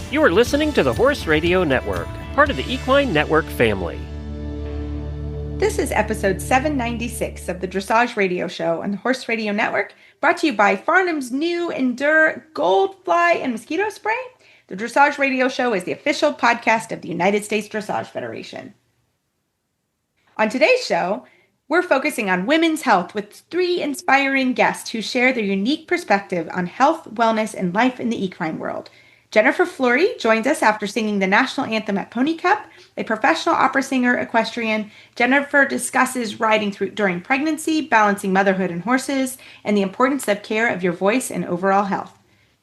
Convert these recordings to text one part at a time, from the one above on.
You are listening to the Horse Radio Network, part of the Equine Network family. This is episode 796 of the Dressage Radio Show on the Horse Radio Network, brought to you by Farnam's new Endure Gold Fly and Mosquito Spray. The Dressage Radio Show is the official podcast of the United States Dressage Federation. On today's show, we're focusing on women's health with 3 inspiring guests who share their unique perspective on health, wellness, and life in the equine world. Jennifer Flory joins us after singing the National Anthem at Pony Cup. A professional opera singer, equestrian, Jennifer discusses riding during pregnancy, balancing motherhood and horses, and the importance of care of your voice and overall health.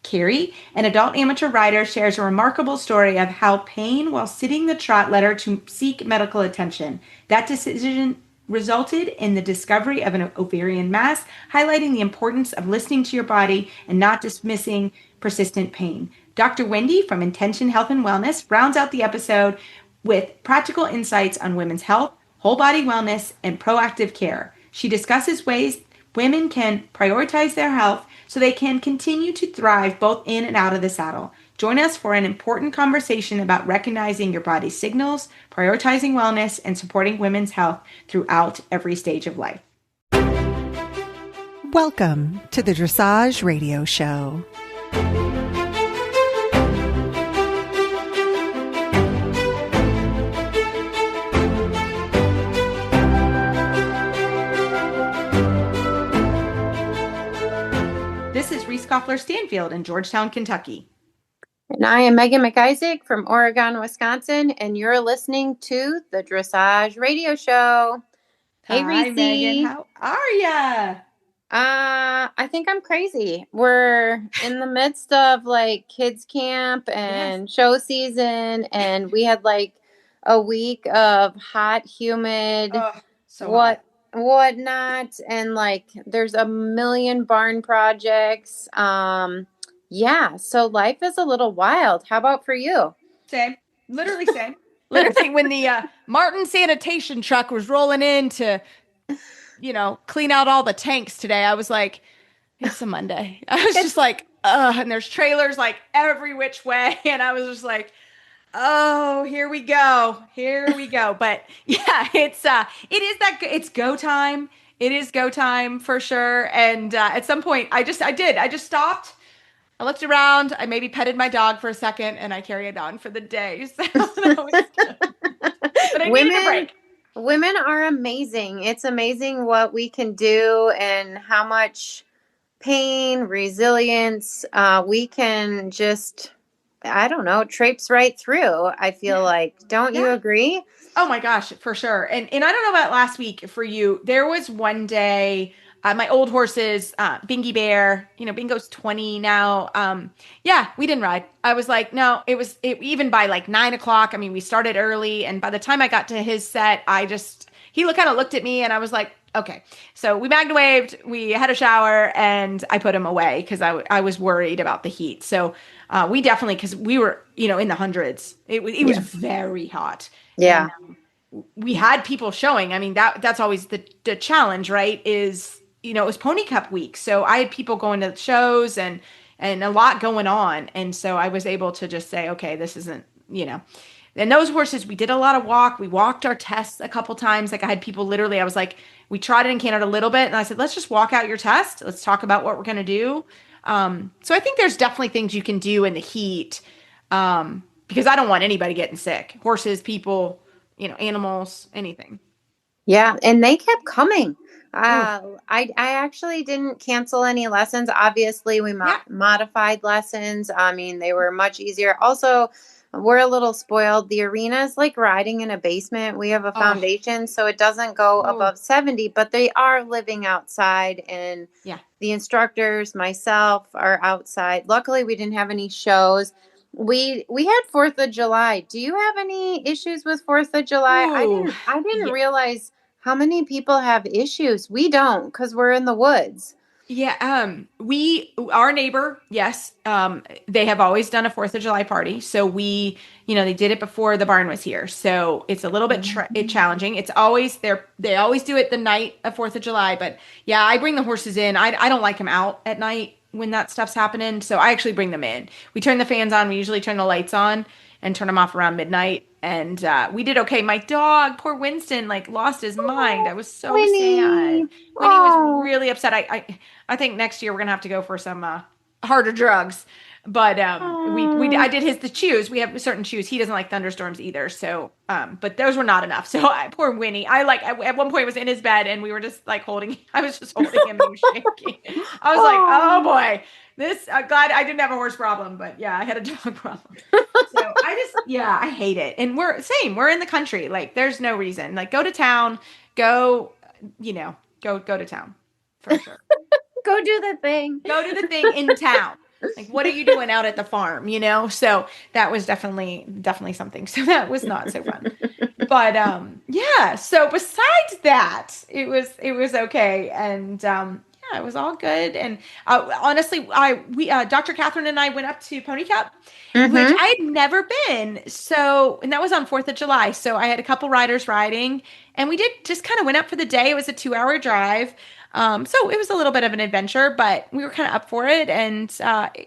Kerri, an adult amateur rider, shares a remarkable story of how pain while sitting the trot led her to seek medical attention. That decision resulted in the discovery of an ovarian mass, highlighting the importance of listening to your body and not dismissing persistent pain. Dr. Wendy from Intention Health and Wellness rounds out the episode with practical insights on women's health, whole body wellness, and proactive care. She discusses ways women can prioritize their health so they can continue to thrive both in and out of the saddle. Join us for an important conversation about recognizing your body's signals, prioritizing wellness, and supporting women's health throughout every stage of life. Welcome to the Dressage Radio Show. This is Reese Koffler-Stanfield in Georgetown, Kentucky. And I am Megan McIsaac from Oregon, Wisconsin, and you're listening to the Dressage Radio Show. Hey, Hi, Reese. Megan. How are ya? I think I'm crazy. We're in the midst of like kids camp and show season, and we had like a week of hot, humid, whatnot, and like there's a million barn projects. Yeah, so life is a little wild. How about for you? Same. Literally same. Literally when the Martin sanitation truck was rolling in to, clean out all the tanks today, I was like, it's a Monday. I was just like, and there's trailers like every which way. And I was just like, oh, here we go. But yeah, it's go time. It is go time for sure. And at some point I just stopped. I looked around, I maybe petted my dog for a second, and I carried on for the day. So that was good. But I needed a break. Women are amazing. It's amazing what we can do and how much pain, resilience, we can just, traipse right through, I feel like. Don't you agree? Oh my gosh, for sure. And I don't know about last week for you. There was one day, my old horses, Bingy Bear, Bingo's 20 now. We didn't ride. I was like, no, even by like 9:00. I mean, we started early, and by the time I got to his set, he kind of looked at me and I was like, okay. So we magna waved, we had a shower, and I put him away because I was worried about the heat. So we definitely, because we were, in the hundreds, it was very hot. Yeah. And, we had people showing. I mean, that's always the challenge, right? Is, it was Pony Cup week. So I had people going to shows and a lot going on. And so I was able to just say, okay, this isn't, and those horses, we did a lot of walk. We walked our tests a couple times. Like I had people literally, I was like, we trotted and cantered a little bit. And I said, let's just walk out your test. Let's talk about what we're going to do. So I think there's definitely things you can do in the heat because I don't want anybody getting sick. Horses, people, animals, anything. Yeah. And they kept coming. I actually didn't cancel any lessons. Obviously, we modified lessons. I mean, they were much easier. Also, we're a little spoiled. The arena is like riding in a basement. We have a foundation, so it doesn't go above 70, but they are living outside, and the instructors, myself, are outside. Luckily, we didn't have any shows. We had 4th of July. Do you have any issues with 4th of July? I didn't realize how many people have issues. We don't, because we're in the woods. Yeah. Our neighbor, yes. They have always done a 4th of July party. So they did it before the barn was here. So it's a little bit challenging. It's always they always do it the night of 4th of July. But yeah, I bring the horses in. I don't like them out at night. when that stuff's happening. So I actually bring them in. We turn the fans on. We usually turn the lights on and turn them off around midnight. And we did okay. My dog, poor Winston, like lost his mind. I was so sad. Winnie was really upset. I think next year we're gonna have to go for some harder drugs. But I did the chews. We have certain chews. He doesn't like thunderstorms either. So but those were not enough. So poor Winnie. At one point was in his bed and we were just like I was just holding him and he was shaking. I was like, oh boy, glad I didn't have a horse problem, but yeah, I had a dog problem. So I hate it. And we're in the country. Like there's no reason. Like go to town, go to town for sure. Go do the thing. Go do the thing in town. Like, what are you doing out at the farm? So that was definitely something. So that was not so fun. But so besides that, it was okay. And it was all good. And honestly, Dr. Catherine and I went up to Pony Cup, which I had never been. So, and that was on 4th of July. So I had a couple riders riding and we just kind of went up for the day. It was a 2-hour drive. So it was a little bit of an adventure, but we were kind of up for it and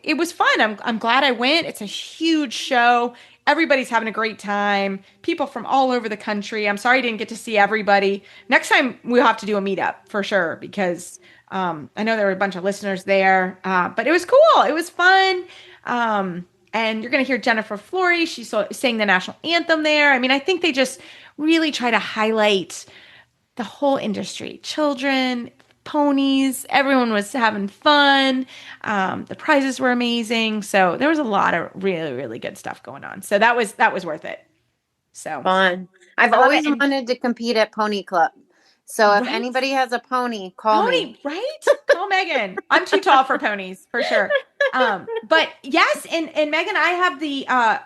it was fun. I'm glad I went. It's a huge show. Everybody's having a great time. People from all over the country. I'm sorry I didn't get to see everybody. Next time we'll have to do a meetup for sure because I know there were a bunch of listeners there, but it was cool. It was fun. And you're going to hear Jennifer Flory. She sang the National Anthem there. I mean, I think they just really try to highlight the whole industry, children, ponies, everyone was having fun. The prizes were amazing. So there was a lot of really, really good stuff going on. So that was worth it. So fun. I've always wanted to compete at Pony Club. So if anybody has a pony, call me. Right? Call Megan. I'm too tall for ponies, for sure. But yes, and Megan, I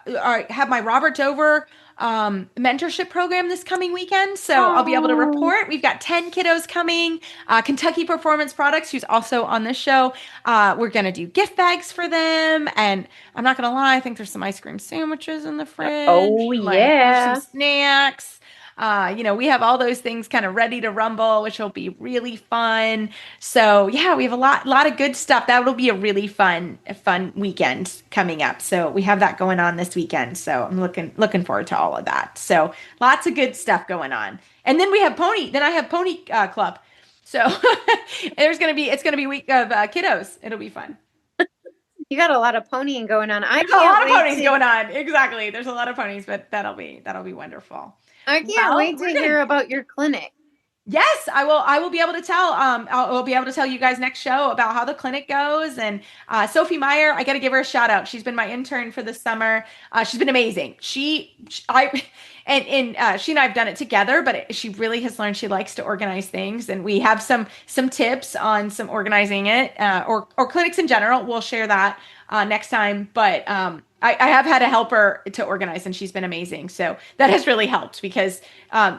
have my Robert Dover mentorship program this coming weekend. So I'll be able to report. We've got 10 kiddos coming. Kentucky Performance Products, who's also on this show. We're going to do gift bags for them. And I'm not going to lie, I think there's some ice cream sandwiches in the fridge. Oh, yeah. Some snacks. We have all those things kind of ready to rumble, which will be really fun. So yeah, we have a lot of good stuff. That will be a really fun weekend coming up. So we have that going on this weekend. So I'm looking forward to all of that. So lots of good stuff going on. And then I have Pony Club. So it's going to be week of kiddos. It'll be fun. You got a lot of ponying going on. There's a lot of ponies going on. Exactly. There's a lot of ponies, but that'll be wonderful. I can't wait to hear about your clinic. Yes, I will be able to tell. I'll be able to tell you guys next show about how the clinic goes. And Sophie Meyer, I got to give her a shout out. She's been my intern for the summer. She's been amazing. She and I have done it together, but she really has learned she likes to organize things. And we have some tips on some organizing it or clinics in general. We'll share that next time. But I have had a helper to organize and she's been amazing. So that has really helped because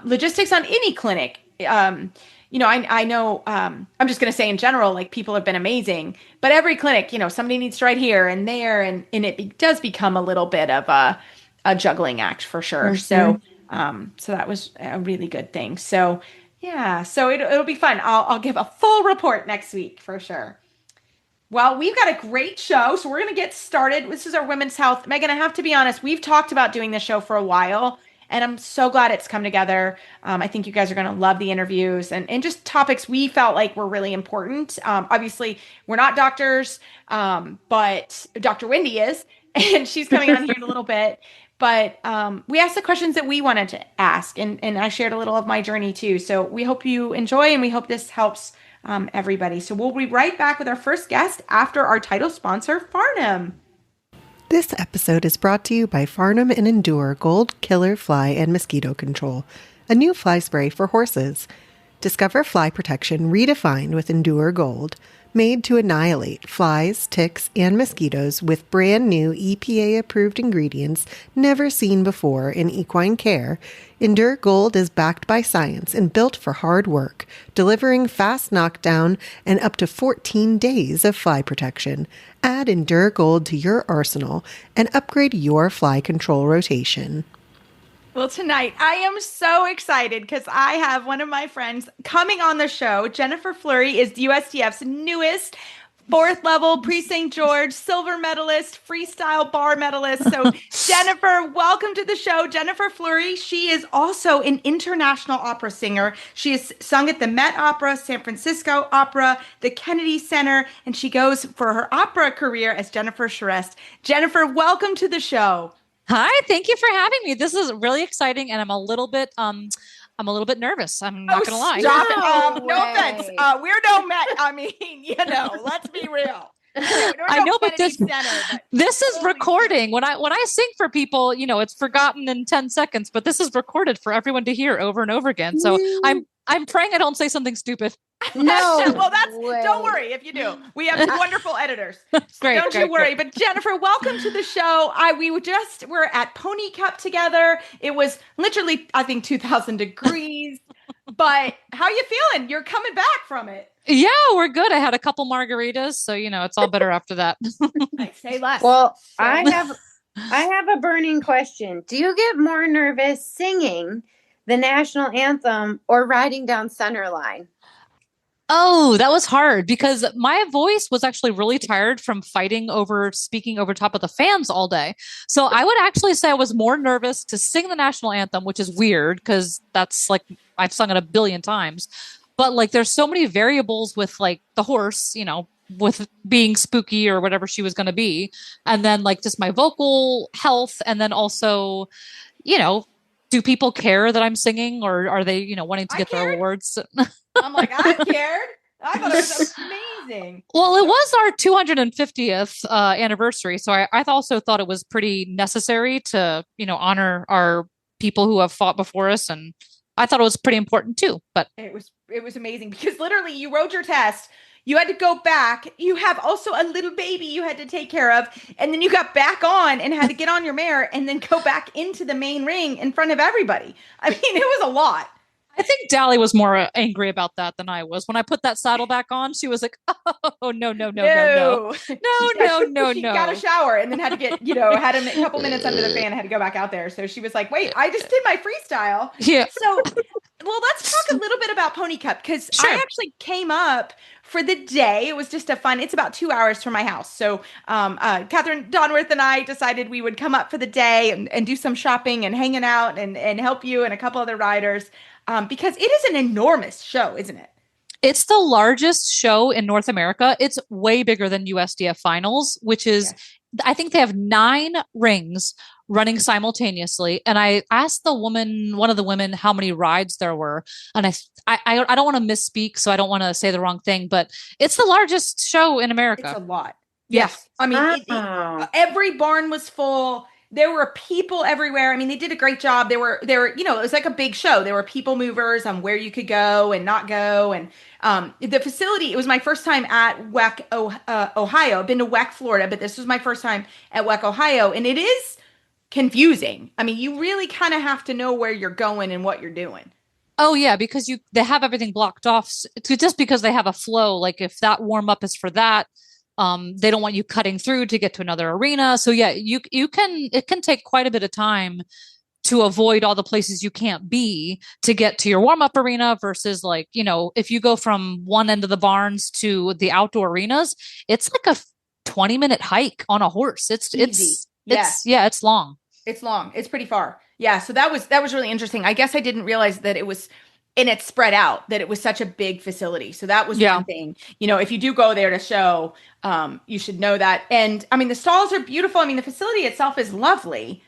logistics on any clinic, I know, I'm just going to say in general, like people have been amazing, but every clinic, somebody needs to ride here and there. And it does become a little bit of a juggling act for sure. Mm-hmm. So that was a really good thing. So yeah, so it'll be fun. I'll give a full report next week for sure. Well, we've got a great show, so we're going to get started. This is our Women's Health. Megan, I have to be honest, we've talked about doing this show for a while, and I'm so glad it's come together. I think you guys are going to love the interviews and just topics we felt like were really important. Obviously, we're not doctors, but Dr. Wendy is, and she's coming on here in a little bit. But we asked the questions that we wanted to ask, and I shared a little of my journey too. So we hope you enjoy, and we hope this helps everybody. So we'll be right back with our first guest after our title sponsor, Farnam. This episode is brought to you by Farnam and Endure Gold Killer Fly and Mosquito Control, a new fly spray for horses. Discover fly protection redefined with Endure Gold, made to annihilate flies, ticks, and mosquitoes with brand new EPA-approved ingredients never seen before in equine care. Endure Gold is backed by science and built for hard work, delivering fast knockdown and up to 14 days of fly protection. Add Endure Gold to your arsenal and upgrade your fly control rotation. Well, tonight I am so excited because I have one of my friends coming on the show. Jennifer Flory is USDF's newest 4th level, pre-St. George, silver medalist, freestyle bar medalist. So Jennifer, welcome to the show. Jennifer Flory, she is also an international opera singer. She has sung at the Met Opera, San Francisco Opera, the Kennedy Center, and she goes for her opera career as Jennifer Charest. Jennifer, welcome to the show. Hi, thank you for having me. This is really exciting, and I'm a little bit nervous. I'm not gonna lie. Stop it. No offense. We're no Met. I mean, let's be real. I know, but this is recording. When I sing for people, it's forgotten in 10 seconds, but this is recorded for everyone to hear over and over again. So I'm praying I don't say something stupid. No. Well, don't worry if you do. We have wonderful editors. Great. Don't you worry. But Jennifer, welcome to the show. We're at Pony Cup together. It was literally, I think, 2,000 degrees. But how you feeling? You're coming back from it. Yeah, we're good. I had a couple margaritas, so it's all better after that. Say less. Well, I have a burning question. Do you get more nervous singing the national anthem or riding down center line? Oh, that was hard because my voice was actually really tired from speaking over top of the fans all day. So I would actually say I was more nervous to sing the national anthem, which is weird because that's like I've sung it a billion times. But like there's so many variables with like the horse, with being spooky or whatever she was going to be. And then like just my vocal health. And then also, do people care that I'm singing or are they, wanting to get their awards? I'm like, I cared. I thought it was amazing. Well, it was our 250th anniversary. So I also thought it was pretty necessary to, honor our people who have fought before us. And I thought it was pretty important too. But it was amazing because literally you wrote your test. You had to go back. You have also a little baby you had to take care of. And then you got back on and had to get on your mare and then go back into the main ring in front of everybody. I mean, it was a lot. I think Dally was more angry about that than I was. When I put that saddle back on, she was like, oh, no. She got a shower and then had to get, had a couple minutes under the fan and had to go back out there. So she was like, wait, I just did my freestyle. Yeah. So, well, let's talk a little bit about Pony Cup because I actually came up for the day. It was just it's about 2 hours from my house. So Catherine Donworth and I decided we would come up for the day and do some shopping and hanging out and help you and a couple other riders. Because it is an enormous show, isn't it? It's the largest show in North America. It's way bigger than USDF Finals, which is, I think they have 9 rings running simultaneously. And I asked one of the women, how many rides there were. And I don't want to misspeak, so I don't want to say the wrong thing, but it's the largest show in America. It's a lot. Yes. I mean, every barn was full. There were people everywhere. I mean, they did a great job. There were, it was like a big show. There were people movers on where you could go and not go. And the facility, it was my first time at WEC, Ohio. I've been to WEC, Florida, but this was my first time at WEC, Ohio. And it is confusing. I mean, you really kind of have to know where you're going and what you're doing. Oh yeah, because they have everything blocked off just because they have a flow. Like if that warm up is for that, they don't want you cutting through to get to another arena. So yeah, it can take quite a bit of time to avoid all the places you can't be to get to your warm-up arena versus like, if you go from one end of the barns to the outdoor arenas, it's like a 20-minute hike on a horse. It's long. It's long. It's pretty far. Yeah. So that was really interesting. I guess I didn't realize that it was, and it's spread out, that it was such a big facility. So that was one thing, if you do go there to show, you should know that. And I mean, the stalls are beautiful. I mean, the facility itself is lovely.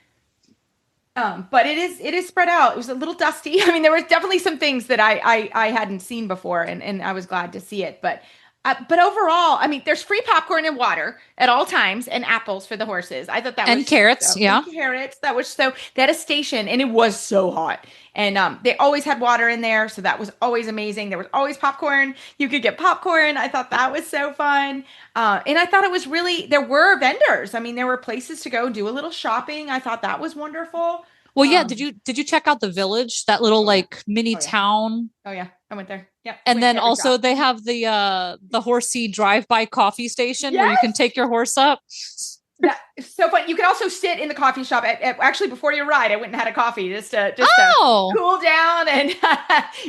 But it is spread out. It was a little dusty. I mean, there was definitely some things that I hadn't seen before and I was glad to see it, but overall, I mean, there's free popcorn and water at all times and apples for the horses. I thought that was carrots. And carrots. That was they had a station and it was so hot. And they always had water in there. So that was always amazing. There was always popcorn. You could get popcorn. I thought that was so fun. And I thought it was there were vendors. I mean, there were places to go do a little shopping. I thought that was wonderful. Well, yeah. Did you check out the village, that little mini town? Oh yeah. I went there. Yeah. And then also they have the horsey drive-by coffee station where you can take your horse up. That's so fun. You can also sit in the coffee shop. Actually, before your ride, I went and had a coffee just to cool down. And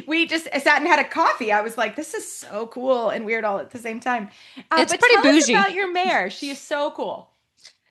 we just sat and had a coffee. I was like, this is so cool and weird all at the same time. It's but pretty tell bougie. us about your mare. She is so cool.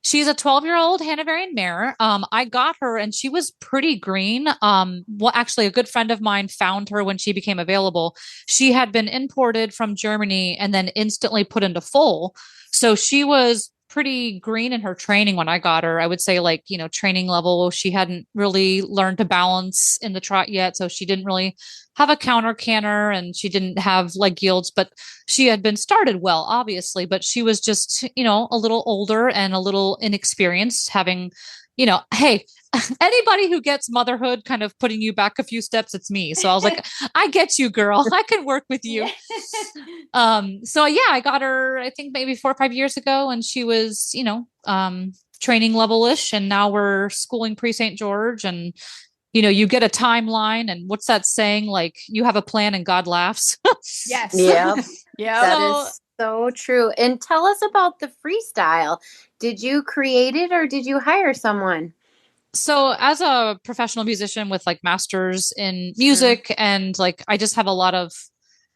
She's a 12-year-old Hanoverian mare. I got her and she was pretty green. Well, actually, a good friend of mine found her when she became available. She had been imported from Germany and then instantly put into foal. So she was pretty green in her training when I got her. I would say like, training level. She hadn't really learned to balance in the trot yet. So she didn't really have a counter canter and she didn't have leg yields, but she had been started well, obviously, but she was just, a little older and a little inexperienced having, hey, anybody who gets motherhood kind of putting you back a few steps, it's me. So I was like, I get you, girl. I can work with you. So yeah, I got her, I think maybe 4 or 5 years ago and she was, training level-ish. And now we're schooling pre-St. George and you get a timeline and what's that saying? Like you have a plan and God laughs. Yes. Yeah. Yeah. That is so true. And tell us about the freestyle. Did you create it or did you hire someone? So as a professional musician with like masters in music and like, I just have a lot of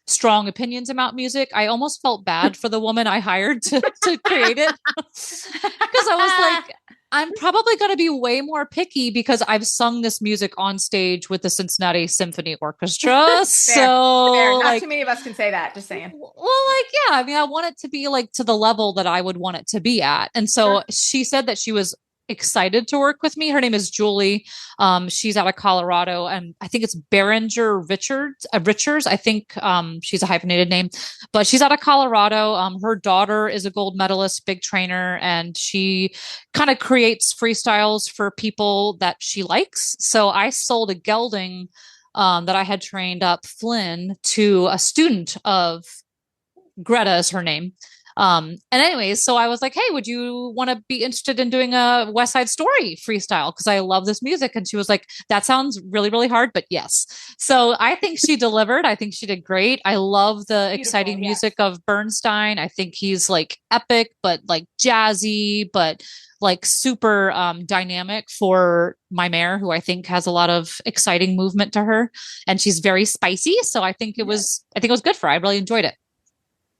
strong opinions about music. I almost felt bad for the woman I hired to create it. Because I was like, I'm probably going to be way more picky because I've sung this music on stage with the Cincinnati Symphony Orchestra. Fair. Not too many of us can say that, just saying. Well, yeah, I mean, I want it to be like to the level that I would want it to be at. And so she said that she was excited to work with me. Her name is Julie. She's out of Colorado and I think it's Behringer Richards. I think she's a hyphenated name, but she's out of Colorado. Her daughter is a gold medalist, big trainer, and she kind of creates freestyles for people that she likes. So I sold a gelding that I had trained up Flynn to a student of Greta is her name. And anyways, so I was like, hey, would you want to be interested in doing a West Side Story freestyle? Because I love this music. And she was like, that sounds really, really hard, but yes. So I think she delivered. I think she did great. I love the exciting music of Bernstein. I think he's like epic, but like jazzy, but like super dynamic for my mare, who I think has a lot of exciting movement to her. And she's very spicy. So I think it was good for her. I really enjoyed it.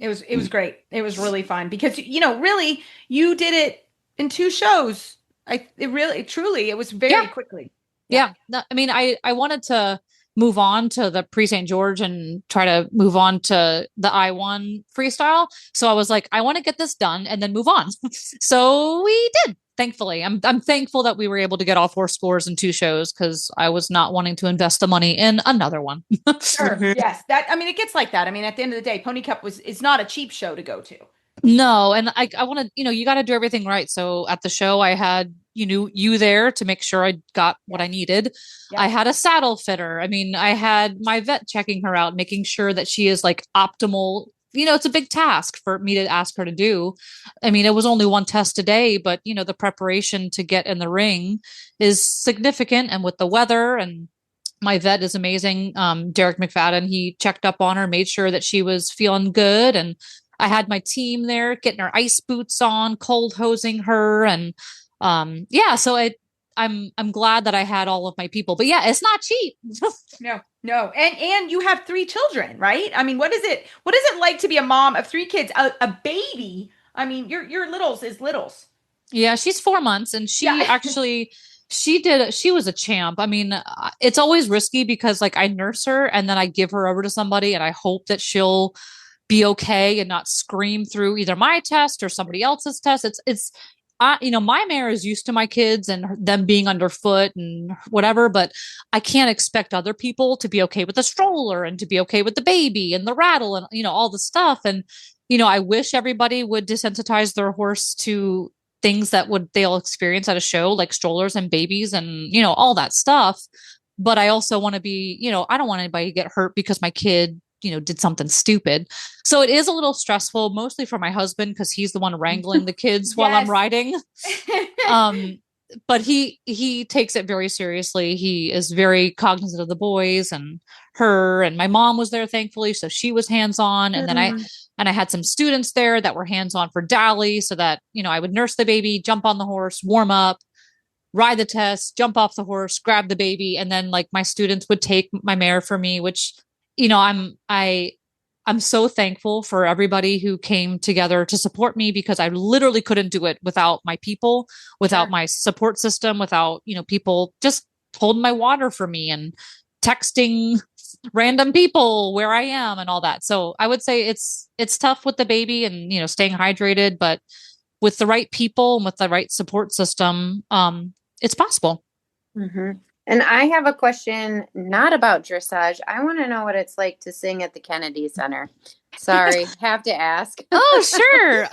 It was great. It was really fun because, really you did it in 2 shows. It was very quickly. Yeah. No, I mean, I wanted to move on to the pre-St. George and try to move on to the I1 freestyle. So I was like, I want to get this done and then move on. So we did. Thankfully, I'm thankful that we were able to get all 4 scores in 2 shows because I was not wanting to invest the money in another one. Sure. Yes. It gets like that. I mean, at the end of the day, Pony Cup is not a cheap show to go to. No. And I want to, you got to do everything right. So at the show I had, you there to make sure I got what I needed. Yeah. I had a saddle fitter. I mean, I had my vet checking her out, making sure that she is like optimal. It's a big task for me to ask her to do. I mean, it was only 1 test a day, but the preparation to get in the ring is significant. And with the weather, and my vet is amazing. Derek McFadden, he checked up on her, made sure that she was feeling good. And I had my team there getting her ice boots on, cold hosing her. And so I'm glad that I had all of my people, but yeah, it's not cheap. No. And you have 3 children, right? I mean, what is it like to be a mom of 3 kids, a baby? I mean, your littles is littles. Yeah. She's 4 months and she actually, she was a champ. I mean, it's always risky because like I nurse her and then I give her over to somebody and I hope that she'll be okay and not scream through either my test or somebody else's test. It's my mare is used to my kids and them being underfoot and whatever, but I can't expect other people to be okay with the stroller and to be okay with the baby and the rattle and, all the stuff. And, I wish everybody would desensitize their horse to things that they'll experience at a show, like strollers and babies and, all that stuff. But I also want to be, I don't want anybody to get hurt because my kid did something stupid. So it is a little stressful, mostly for my husband, because he's the one wrangling the kids while I'm riding. But he takes it very seriously. He is very cognizant of the boys and her, and my mom was there, thankfully. So she was hands-on. And then And I had some students there that were hands-on for Dally so that, I would nurse the baby, jump on the horse, warm up, ride the test, jump off the horse, grab the baby. And then like my students would take my mare for me, which, I'm so thankful for everybody who came together to support me, because I literally couldn't do it without my people, without my support system, without, people just holding my water for me and texting random people where I am and all that. So I would say it's tough with the baby and, staying hydrated, but with the right people and with the right support system, it's possible. Mm-hmm. And I have a question, not about dressage. I want to know what it's like to sing at the Kennedy Center. Sorry, have to ask. Oh, sure.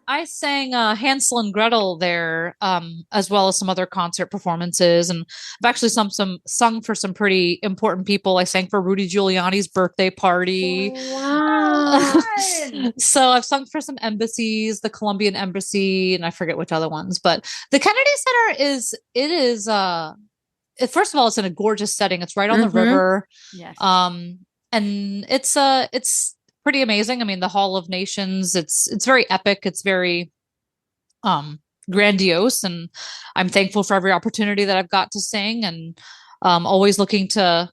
I sang Hansel and Gretel there, as well as some other concert performances, and I've actually sung for some pretty important people. I sang for Rudy Giuliani's birthday party. Wow. So I've sung for some embassies, the Colombian Embassy, and I forget which other ones. But the Kennedy Center first of all, it's in a gorgeous setting. It's right on the river. Yes. And it's pretty amazing. I mean, the Hall of Nations, it's very epic. It's very, grandiose, and I'm thankful for every opportunity that I've got to sing, and, always looking to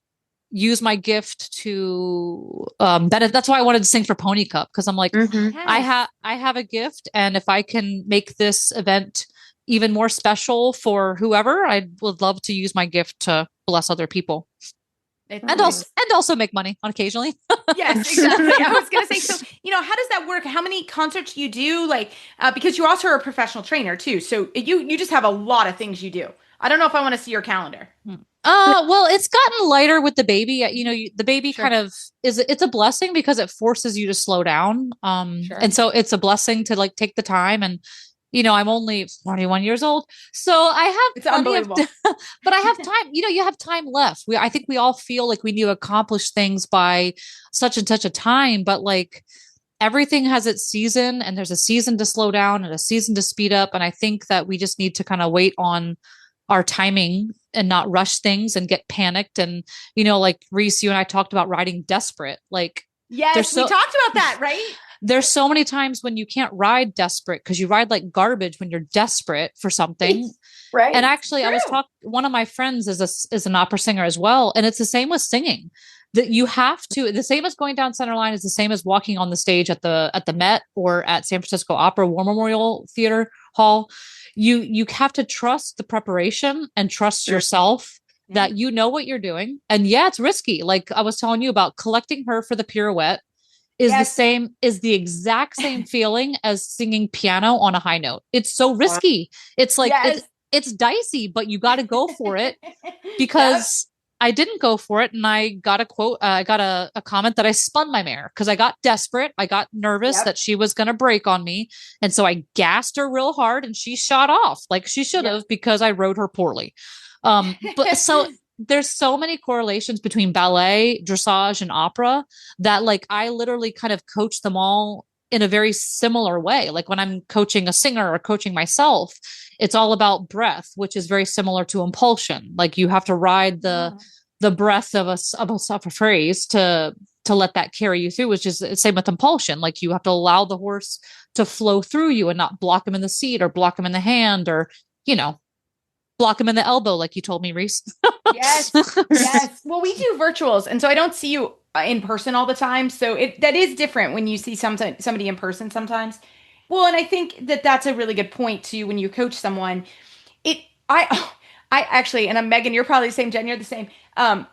use my gift to, that's why I wanted to sing for Pony Cup. Cause I'm like, I have a gift, and if I can make this event even more special for whoever, I would love to use my gift to bless other people. And also make money on occasionally. Yes, exactly. I was going to say, so, how does that work? How many concerts do you do? Like, because you also are a professional trainer too. So you just have a lot of things you do. I don't know if I want to see your calendar. Well, it's gotten lighter with the baby. The baby kind of it's a blessing because it forces you to slow down. And so it's a blessing to like take the time, and I'm only 41 years old, so I have it's unbelievable. But I have time. You have time left. I think we all feel like we need to accomplish things by such and such a time, but like everything has its season, and there's a season to slow down and a season to speed up. And I think that we just need to kind of wait on our timing and not rush things and get panicked. And, like Reese, you and I talked about riding desperate. Like, yes, we talked about that, right? There's so many times when you can't ride desperate because you ride like garbage when you're desperate for something. Right. And actually, one of my friends is an opera singer as well. And it's the same with singing, that you have to, the same as going down center line is the same as walking on the stage at the Met or at San Francisco Opera War Memorial Theater Hall. You have to trust the preparation and trust yourself that you know what you're doing. And yeah, it's risky. Like I was telling you about collecting her for the pirouette. Is the exact same feeling as singing piano on a high note. It's so risky. It's like, it's dicey, but you got to go for it, because I didn't go for it. And I got a quote, I got a comment that I spun my mare because I got desperate. I got nervous that she was going to break on me. And so I gassed her real hard, and she shot off like she should have because I rode her poorly. But so there's so many correlations between ballet, dressage, and opera that like I literally kind of coach them all in a very similar way. Like when I'm coaching a singer or coaching myself, it's all about breath, which is very similar to impulsion. Like you have to ride the breath of a phrase to let that carry you through, which is the same with impulsion. Like you have to allow the horse to flow through you and not block him in the seat or block him in the hand or, block him in the elbow, like you told me, Reese. Yes. Well, we do virtuals, and so I don't see you in person all the time. So that is different when you see somebody in person sometimes. Well, and I think that's a really good point too. When you coach someone, I actually, and I'm Megan, you're probably the same, Jen, you're the same.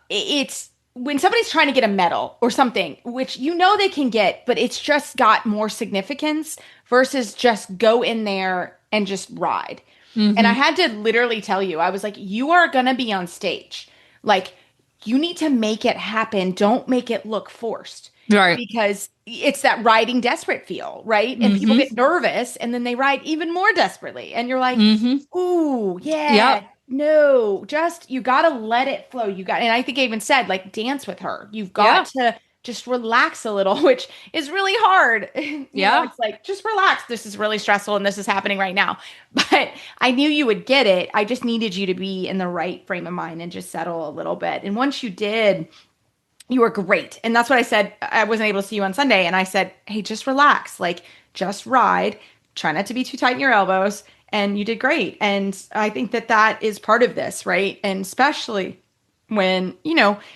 It's when somebody's trying to get a medal or something, which they can get, but it's just got more significance versus just go in there and just ride. Mm-hmm. And I had to literally tell you, I was like, you are going to be on stage. Like, you need to make it happen. Don't make it look forced. Right. Because it's that riding desperate feel, right? And people get nervous and then they ride even more desperately. And you're like, ooh, yeah. Yep. No, you got to let it flow. And I think I even said, like, dance with her. You've got to just relax a little, which is really hard. It's like, just relax. This is really stressful and this is happening right now. But I knew you would get it. I just needed you to be in the right frame of mind and just settle a little bit. And once you did, You were great. And that's what I said. I wasn't able to see you on Sunday. And I said, hey, just relax. Like, just ride. Try not to be too tight in your elbows. And you did great. And I think that that is part of this, right? And especially when,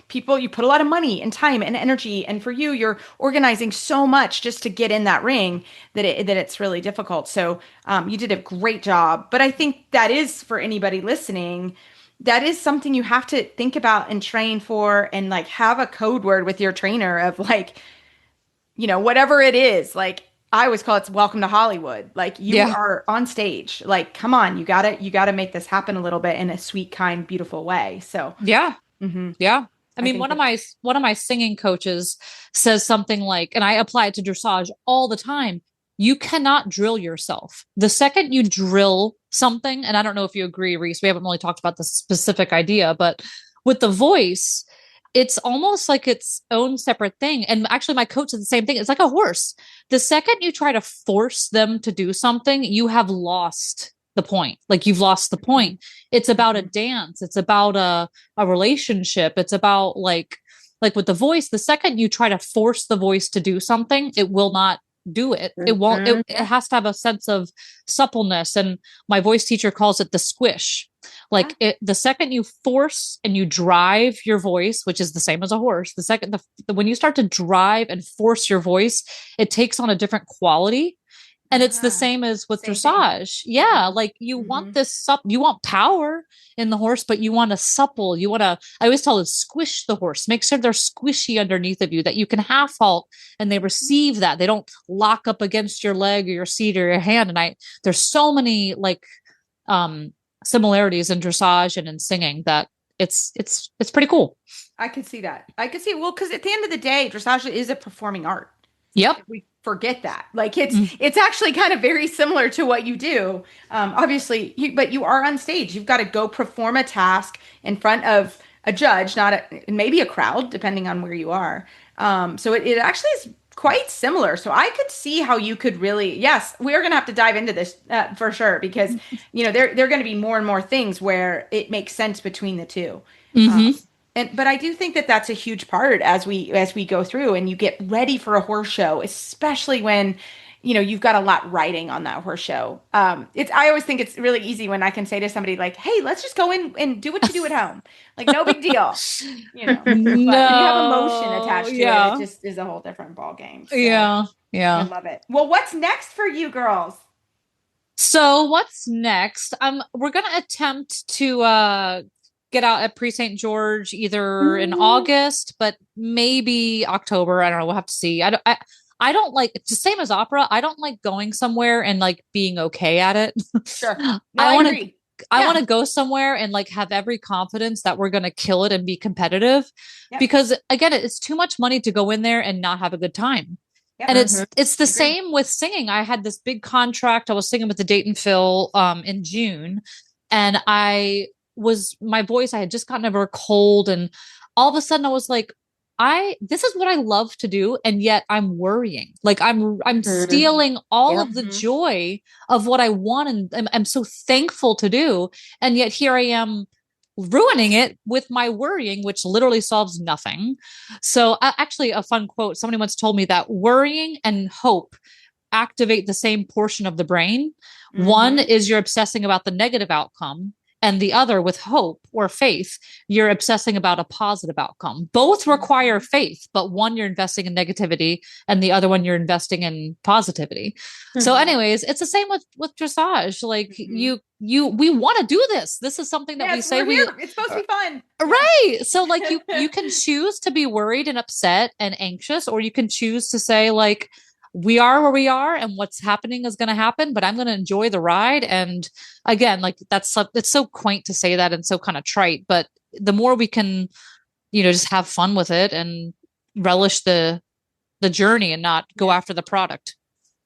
people, you put a lot of money and time and energy. And for you, you're organizing so much just to get in that ring that it's really difficult. So you did a great job. But I think that is for anybody listening, that is something you have to think about and train for, and like have a code word with your trainer of like, whatever it is. Like I always call it welcome to Hollywood. Like you are on stage. Like, come on, you gotta make this happen a little bit in a sweet, kind, beautiful way. So yeah. Mm-hmm. Yeah. I mean, one of my singing coaches says something like, and I apply it to dressage all the time. You cannot drill yourself. The second you drill something, and I don't know if you agree, Reese, we haven't really talked about the specific idea, but with the voice, it's almost like its own separate thing. And actually my coach said the same thing. It's like a horse. The second you try to force them to do something, you have lost the point. Like you've lost the point. It's about a dance. It's about a relationship. It's about like with the voice, the second you try to force the voice to do something, it will not do it. It won't, it has to have a sense of suppleness. And my voice teacher calls it the squish. Like the second you force and you drive your voice, which is the same as a horse, the second, when you start to drive and force your voice, it takes on a different quality. And it's the same as with dressage. Thing. Yeah. Like you want this, you want power in the horse, but you want a supple, I always tell it, squish the horse, make sure they're squishy underneath of you, that you can half halt and they receive that. They don't lock up against your leg or your seat or your hand. And there's so many similarities in dressage and in singing that it's pretty cool. I could see that. Well, because at the end of the day, dressage is a performing art. Yep. We forget that. Like it's actually kind of very similar to what you do. Obviously, but you are on stage. You've got to go perform a task in front of a judge, maybe a crowd, depending on where you are. So it actually is quite similar. So I could see how you could really, yes, we are going to have to dive into this for sure, because, there are going to be more and more things where it makes sense between the two. But I do think that that's a huge part as we go through and you get ready for a horse show, especially when, you've got a lot riding on that horse show. I always think it's really easy when I can say to somebody like, hey, let's just go in and do what you do at home. Like, no big deal. But when you have emotion attached to it, it just is a whole different ball game. So yeah. I love it. Well, what's next for you girls? So what's next? We're going to attempt to, get out at Prix St. George either in August, but maybe October. I don't know. We'll have to see. I don't like, it's the same as opera. I don't like going somewhere and like being okay at it. Sure. No, I want to go somewhere and like have every confidence that we're going to kill it and be competitive, because again, it's too much money to go in there and not have a good time. Yep. And it's the same with singing. I had this big contract. I was singing with the Dayton Phil in June, and my voice, I had just gotten over a cold, and all of a sudden I was like, this is what I love to do. And yet I'm worrying, like I'm stealing all of the joy of what I want. And I'm so thankful to do. And yet here I am ruining it with my worrying, which literally solves nothing. So actually a fun quote, somebody once told me that worrying and hope activate the same portion of the brain. One is you're obsessing about the negative outcome, and the other, with hope or faith, you're obsessing about a positive outcome. Both require faith, but one you're investing in negativity and the other one you're investing in positivity. So anyways, it's the same with dressage. Like we want to do this. This is something that we say it's supposed to be fun. Right. So like you can choose to be worried and upset and anxious, or you can choose to say like, we are where we are and what's happening is going to happen, but I'm going to enjoy the ride. And again, like it's so quaint to say that and so kind of trite, but the more we can, just have fun with it and relish the journey and not go after the product.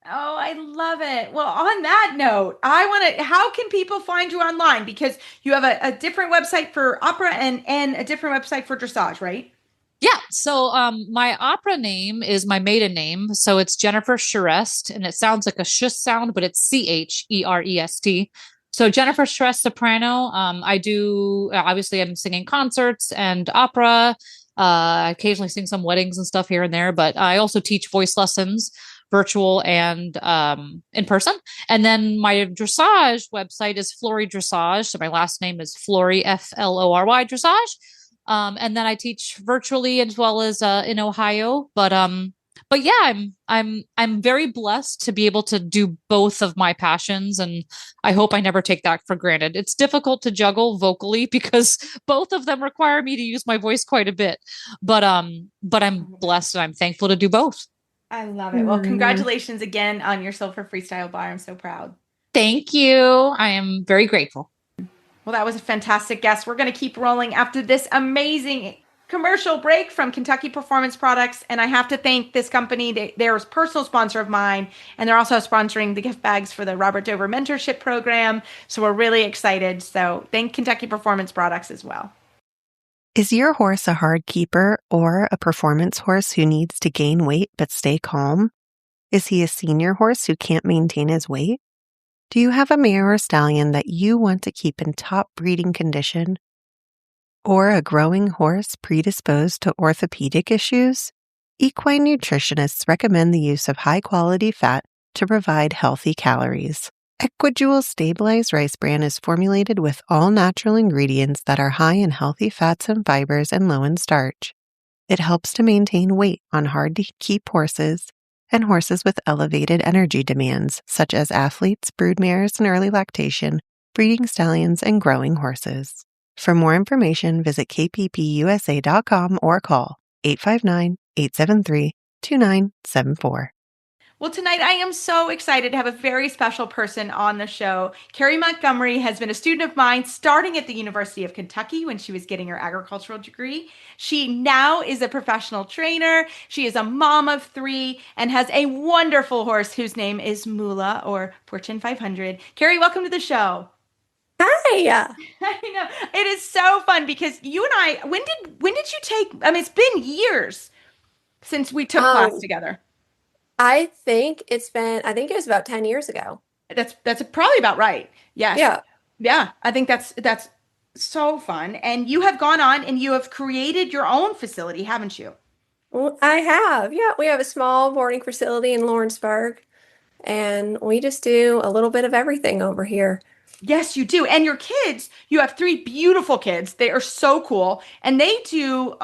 Oh, I love it. Well, on that note, how can people find you online? Because you have a different website for opera and a different website for dressage, right? Yeah. So my opera name is my maiden name. So it's Jennifer Charest, and it sounds like a sh sound, but it's Cherest. So Jennifer Charest soprano. I do, obviously I'm singing concerts and opera. I occasionally sing some weddings and stuff here and there, but I also teach voice lessons, virtual and in person. And then my dressage website is Flory Dressage. So my last name is Flory, Flory Dressage. And then I teach virtually as well as in Ohio. But yeah, I'm very blessed to be able to do both of my passions, and I hope I never take that for granted. It's difficult to juggle vocally because both of them require me to use my voice quite a bit. But I'm blessed and I'm thankful to do both. I love it. Well, congratulations again on your silver freestyle bar. I'm so proud. Thank you. I am very grateful. Well, that was a fantastic guest. We're going to keep rolling after this amazing commercial break from Kentucky Performance Products. And I have to thank this company. They're a personal sponsor of mine, and they're also sponsoring the gift bags for the Robert Dover Mentorship Program. So we're really excited. So thank Kentucky Performance Products as well. Is your horse a hard keeper or a performance horse who needs to gain weight but stay calm? Is he a senior horse who can't maintain his weight? Do you have a mare or stallion that you want to keep in top breeding condition? Or a growing horse predisposed to orthopedic issues? Equine nutritionists recommend the use of high-quality fat to provide healthy calories. Equijewel's stabilized rice bran is formulated with all-natural ingredients that are high in healthy fats and fibers and low in starch. It helps to maintain weight on hard-to-keep horses and horses with elevated energy demands, such as athletes, broodmares, and early lactation, breeding stallions, and growing horses. For more information, visit kppusa.com or call 859-873-2974. Well, tonight I am so excited to have a very special person on the show. Kerri Montgomery has been a student of mine starting at the University of Kentucky when she was getting her agricultural degree. She now is a professional trainer. She is a mom of 3 and has a wonderful horse whose name is Moolah, or Fortune 500. Kerri, welcome to the show. Hi. I know. It is so fun because you and I, when did you take, it's been years since we took class together. I think it was about 10 years ago. That's probably about right. Yes. Yeah. Yeah. I think that's so fun. And you have gone on and you have created your own facility, haven't you? Well, I have. Yeah. We have a small boarding facility in Lawrenceburg, and we just do a little bit of everything over here. Yes, you do. And your kids, you have 3 beautiful kids. They are so cool. And they do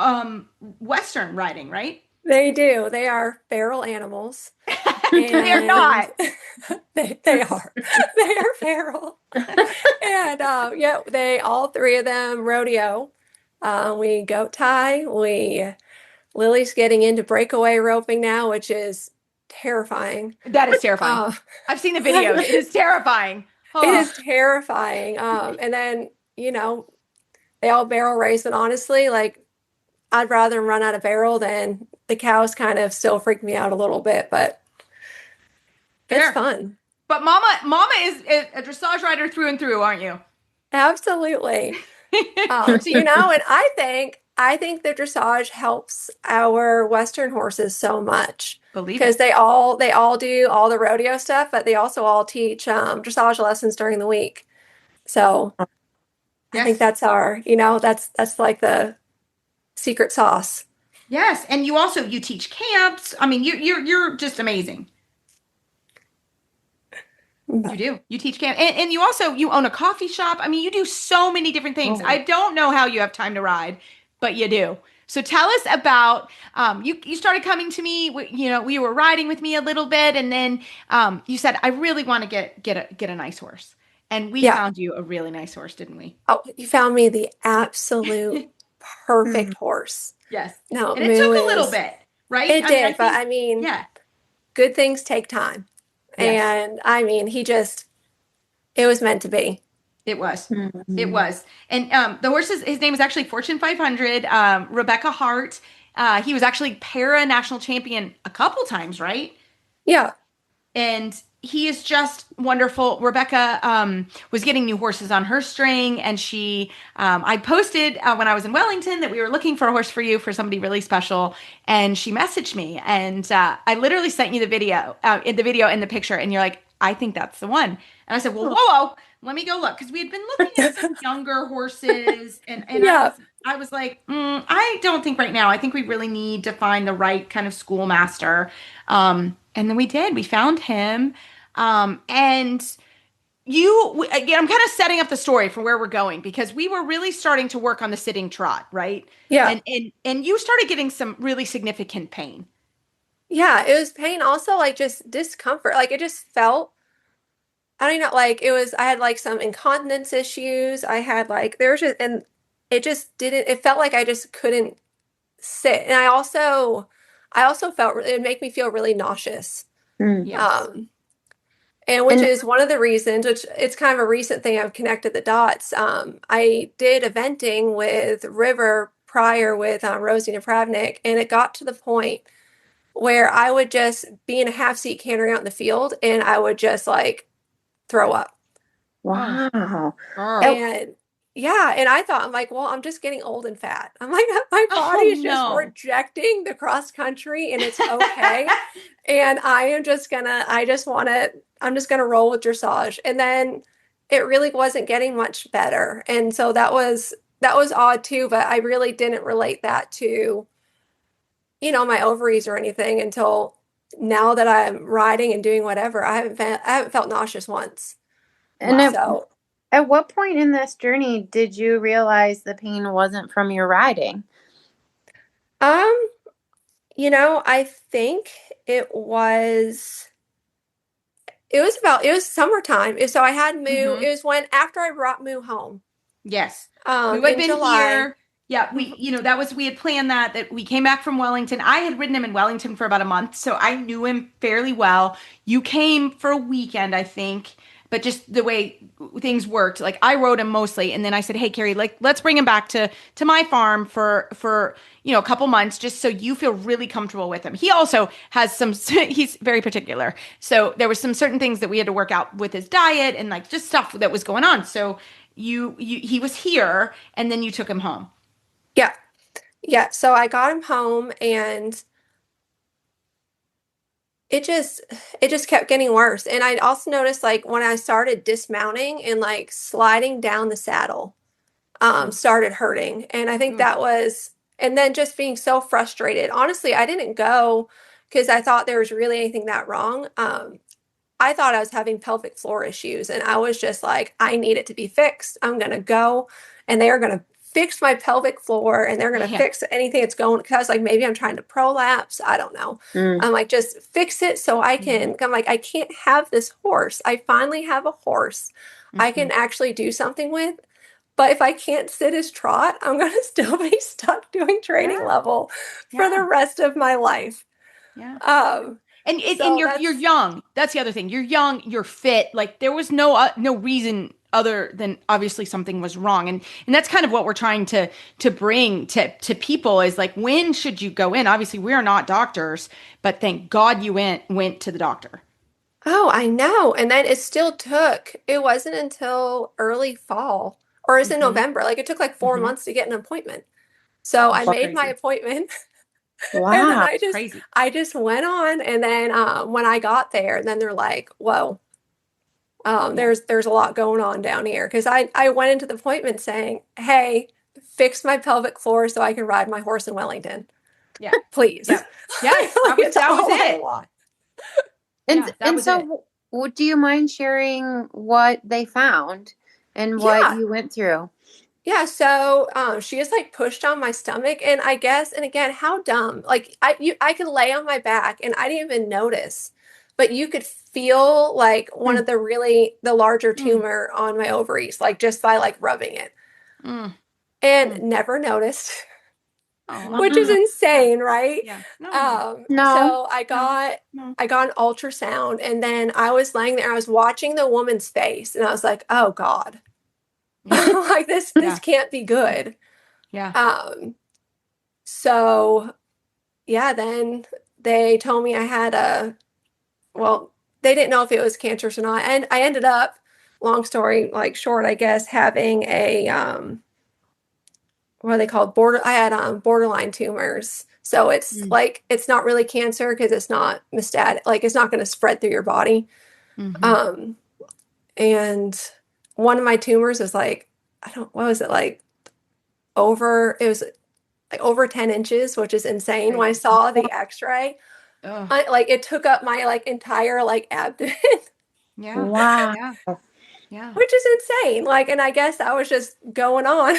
Western riding, right? They do. They are feral animals. They're not. They are. They are feral. And all 3 of them rodeo. We goat tie. Lily's getting into breakaway roping now, which is terrifying. That is terrifying. I've seen the videos. It is terrifying. It is terrifying. And then, they all barrel race, but honestly, I'd rather them run out of barrel than the cows. Kind of still freak me out a little bit, but it's fun. But Mama is a dressage rider through and through, aren't you? Absolutely. And I think the dressage helps our Western horses so much. Because they all do all the rodeo stuff, but they also all teach dressage lessons during the week. So I think that's that's like the secret sauce. Yes, and you teach camps. You're just amazing. You do. You teach camp, and you own a coffee shop. You do so many different things. I don't know how you have time to ride, but you do. So tell us about, you started coming to me, we were riding with me a little bit, and then you said, I really want to get a nice horse. And we found you a really nice horse, didn't we? Oh, you found me the absolute perfect horse. Yes. No, and it took a little bit, right? It did, but good things take time. Yes. And it was meant to be. It was. Mm-hmm. It was. And the horse, his name is actually Fortune 500, Rebecca Hart. He was actually para national champion a couple times, right? Yeah. And he is just wonderful. Rebecca was getting new horses on her string, and I posted when I was in Wellington that we were looking for a horse for you, for somebody really special, and she messaged me, and I literally sent you the video and the picture, and you're like, I think that's the one. And I said, well, whoa, let me go look. Because we had been looking at some younger horses. And I was like, I don't think right now. I think we really need to find the right kind of schoolmaster. And then we did. We found him. And again, I'm kind of setting up the story for where we're going, because we were really starting to work on the sitting trot, right? Yeah. And you started getting some really significant pain. Yeah, it was pain, also like just discomfort. Like it just felt, I don't know, like I had like some incontinence issues. I had like, and it just didn't, it felt like I just couldn't sit. And I also felt, it would make me feel really nauseous. Yes. And which is one of the reasons, which it's kind of a recent thing, I've connected the dots. I did eventing with River prior with Rosie Napravnik, and it got to the point where I would just be in a half seat cantering out in the field, and I would just like throw up. Wow. And yeah, and I thought, I'm like, well, I'm just getting old and fat. I'm like, my body is just rejecting the cross country, and it's okay. And I'm just gonna roll with dressage. And then it really wasn't getting much better. And so that was odd too, but I really didn't relate that to, my ovaries or anything until now that I'm riding and doing whatever. I haven't felt nauseous once. And at what point in this journey did you realize the pain wasn't from your riding? I think it was summertime. So I had Moo. Mm-hmm. It was after I brought Moo home. Yes. Moo had been July. here. Yeah, we had planned that we came back from Wellington. I had ridden him in Wellington for about a month, so I knew him fairly well. You came for a weekend, I think, but just the way things worked, like I rode him mostly, and then I said, "Hey, Kerri, like let's bring him back to my farm for a couple months, just so you feel really comfortable with him." He also has he's very particular, so there was some certain things that we had to work out with his diet and like just stuff that was going on. So he was here, and then you took him home. Yeah. Yeah. So I got him home, and it just kept getting worse. And I also noticed, like, when I started dismounting and like sliding down the saddle, started hurting. And I think that was, and then just being so frustrated. Honestly, I didn't go because I thought there was really anything that wrong. I thought I was having pelvic floor issues, and I was just like, I need it to be fixed. I'm going to go, and they are going to fix my pelvic floor, and they're going to fix anything that's going, because I was like, maybe I'm trying to prolapse. I don't know. I'm like, just fix it so I can, I'm like, I can't have this horse. I finally have a horse I can actually do something with. But if I can't sit his trot, I'm going to still be stuck doing training level for the rest of my life. Yeah. And you're young. That's the other thing. You're young, you're fit. Like there was no reason other than obviously something was wrong. And that's kind of what we're trying to bring to people is like, when should you go in? Obviously we are not doctors, but thank God you went to the doctor. Oh, I know. And then it wasn't until early fall, or it's in November. Like it took like 4 months to get an appointment. So I made my appointment. Wow. And then I just went on. And then when I got there, then they're like, whoa, there's a lot going on down here. Because I went into the appointment saying, hey, fix my pelvic floor so I can ride my horse in Wellington. Yeah. Please. Yeah. Yes, that was it. And so do you mind sharing what they found and what you went through? Yeah, so she just like pushed on my stomach, and I guess, and again, how dumb. Like I could lay on my back and I didn't even notice, but you could feel like one of the larger tumor on my ovaries, like just by like rubbing it, and never noticed, which is insane, right? Yeah. No. So I got an ultrasound, and then I was laying there, I was watching the woman's face, and I was like, oh God. Like this can't be good. Yeah. So yeah, then they told me I had they didn't know if it was cancerous or not. And I ended up, long story like short, I guess, having a what are they called? I had borderline tumors. So it's like, it's not really cancer because it's not metastatic, like it's not going to spread through your body. Um, and one of my tumors is like, what was it like? It was like over 10 inches, which is insane. When I saw the x-ray, it took up my like entire like abdomen. Yeah. Wow. Yeah. Which is insane. Like, and I guess I was just going on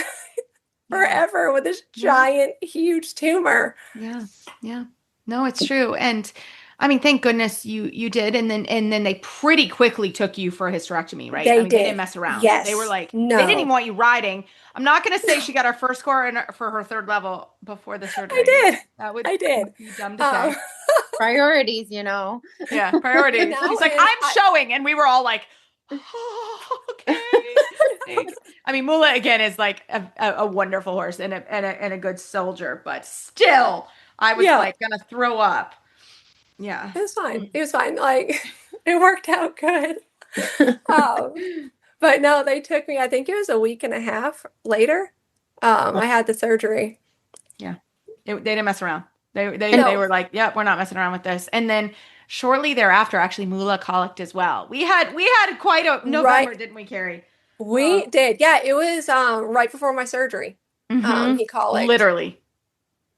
forever with this giant, huge tumor. Yeah. Yeah. No, it's true. And I mean, thank goodness you did. And then they pretty quickly took you for a hysterectomy, right? They They didn't mess around. Yes. They were like, no. They didn't even want you riding. I'm not going to say she got her first score for her third level before the surgery. I did. I did. Be dumb to say. Priorities, you know. Yeah, priorities. She's like, I'm showing. And we were all like, oh, okay. I mean, Mula again is like a wonderful horse and a good soldier, but still, I was like gonna throw up. Yeah, it was fine. It was fine. Like it worked out good. But no, they took me. I think it was a week and a half later. I had the surgery. Yeah, they didn't mess around. They were like, yep, we're not messing around with this. And then shortly thereafter, actually, Mula colicked as well. We had quite a November, didn't we, Kerri? We did. Yeah, it was right before my surgery. He colicked. Literally.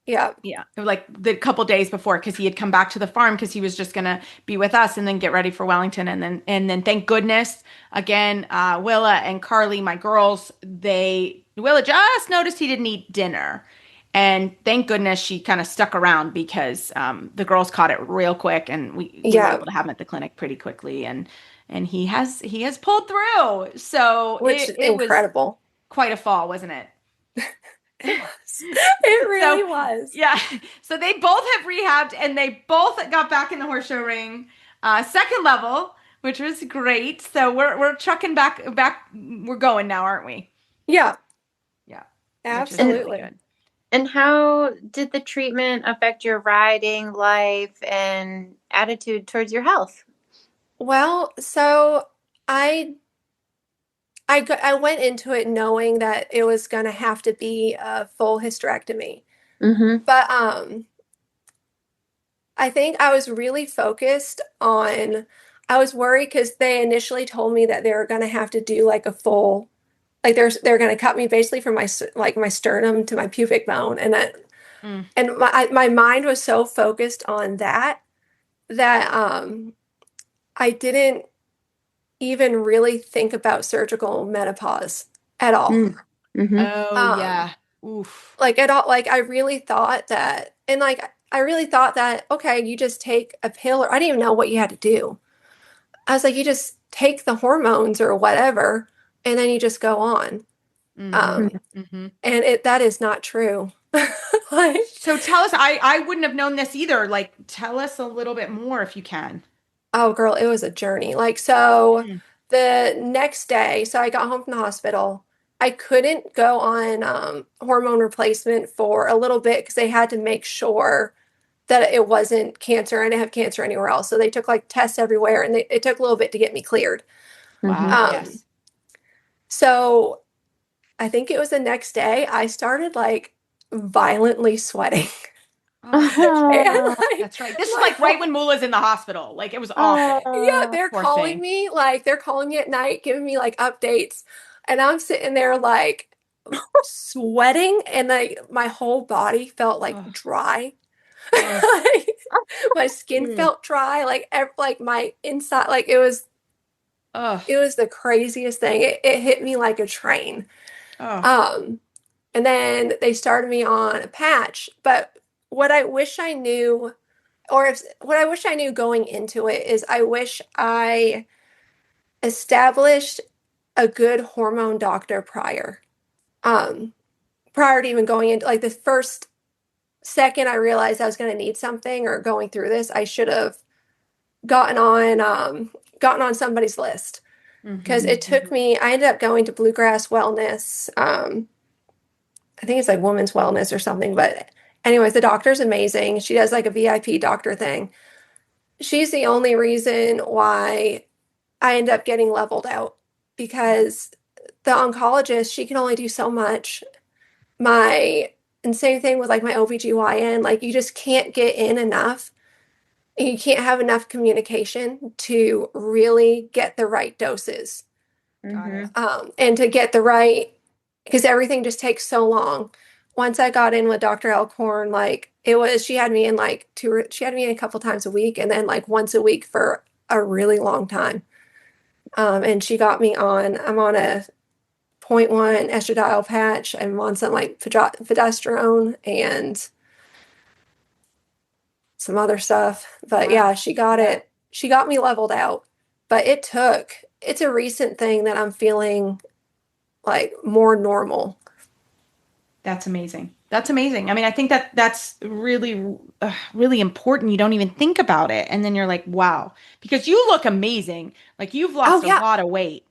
Yeah. Yeah. It was like the couple days before, because he had come back to the farm because he was just gonna be with us and then get ready for Wellington. And then thank goodness, again, Willa and Carly, my girls, Willa just noticed he didn't eat dinner. And thank goodness she kind of stuck around, because the girls caught it real quick, and we were able to have him at the clinic pretty quickly, and he has pulled through. So Which is incredible. Was quite a fall, wasn't it? It really was. Yeah. So they both have rehabbed, and they both got back in the horse show ring, second level, which was great. So we're trucking back. We're going now, aren't we? Yeah. Yeah. Absolutely. Really good. And how did the treatment affect your riding life and attitude towards your health? Well, so I went into it knowing that it was going to have to be a full hysterectomy. But I think I was really focused on, I was worried because they initially told me that they were going to have to do like a full, like they're going to cut me basically from my sternum to my pubic bone. And that, and my mind was so focused on that I didn't even really think about surgical menopause at all. Yeah. Oof. Like at all. Like I really thought that, okay, you just take a pill, or I didn't even know what you had to do. I was like, you just take the hormones or whatever, and then you just go on. And that is not true. So tell us, I wouldn't have known this either. Like, tell us a little bit more if you can. Oh, girl, it was a journey. Like, so the next day, so I got home from the hospital. I couldn't go on hormone replacement for a little bit because they had to make sure that it wasn't cancer. I didn't have cancer anywhere else. So they took like tests everywhere, and it took a little bit to get me cleared. Wow. Yes. So I think it was the next day I started like violently sweating. That's right. This is like right when Mula's in the hospital. Like it was awful. Yeah, they're calling me at night, giving me like updates, and I'm sitting there like sweating, and like my whole body felt like dry. Like, my skin felt dry, like my inside, like it was the craziest thing. It hit me like a train. And then they started me on a patch, but what I wish I knew going into it is I wish I established a good hormone doctor prior to even going into, like, the first second I realized I was going to need something or going through this, I should have gotten on somebody's list, because it took me, I ended up going to Bluegrass Wellness. I think it's like Women's Wellness or something, but anyways, the doctor's amazing. She does like a VIP doctor thing. She's the only reason why I end up getting leveled out, because the oncologist, she can only do so much. And same thing with like my OBGYN, like you just can't get in enough You can't have enough communication to really get the right doses. And to get the right, because everything just takes so long. Once I got in with Dr. Elkhorn, like she had me in like she had me in a couple times a week and then like once a week for a really long time. And she got me I'm on a 0.1 estradiol patch. I'm on some like progesterone and some other stuff. But yeah, she got me leveled out. But it's a recent thing that I'm feeling like more normal. That's amazing. That's amazing. I mean, I think that's really, really important. You don't even think about it. And then you're like, wow, because you look amazing. Like you've lost a lot of weight.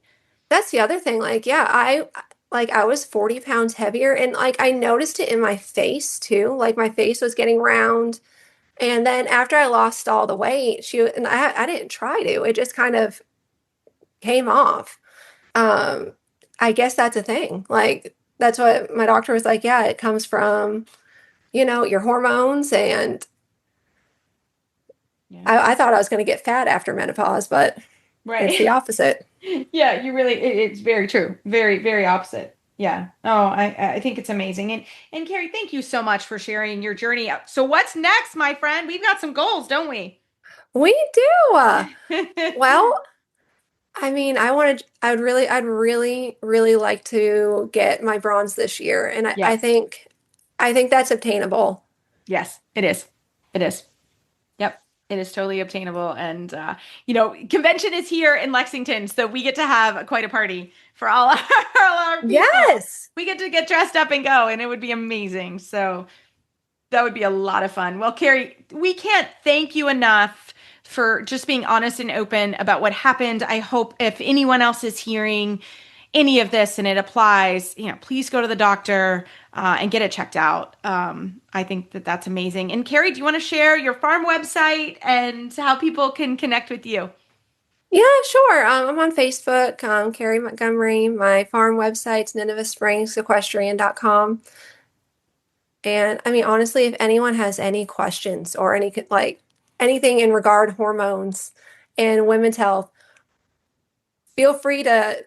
That's the other thing. Like, yeah, I was 40 pounds heavier and like I noticed it in my face too. Like my face was getting round. And then after I lost all the weight, I didn't try to. It just kind of came off. I guess that's a thing. Like that's what my doctor was like. Yeah, it comes from, your hormones. And I thought I was going to get fat after menopause, but it's the opposite. Yeah, it's very true. Very, very opposite. Yeah. Oh, I think it's amazing. And Kerri, thank you so much for sharing your journey. So what's next, my friend? We've got some goals, don't we? We do. Well, I mean, I'd really, really like to get my bronze this year. And I think that's obtainable. Yes, it is. It is. Yep. It is totally obtainable. And, convention is here in Lexington. So we get to have quite a party for all our people. Yes. We get to get dressed up and go, and it would be amazing. So that would be a lot of fun. Well, Kerri, we can't thank you enough for just being honest and open about what happened. I hope if anyone else is hearing any of this and it applies, please go to the doctor and get it checked out. I think that's amazing. And Kerri, do you want to share your farm website and how people can connect with you? Yeah, sure. I'm on Facebook, Kerri Montgomery. My farm website's ninevehsprings.equestrian.com. And I mean, honestly, if anyone has any questions or anything in regard to hormones and women's health, feel free to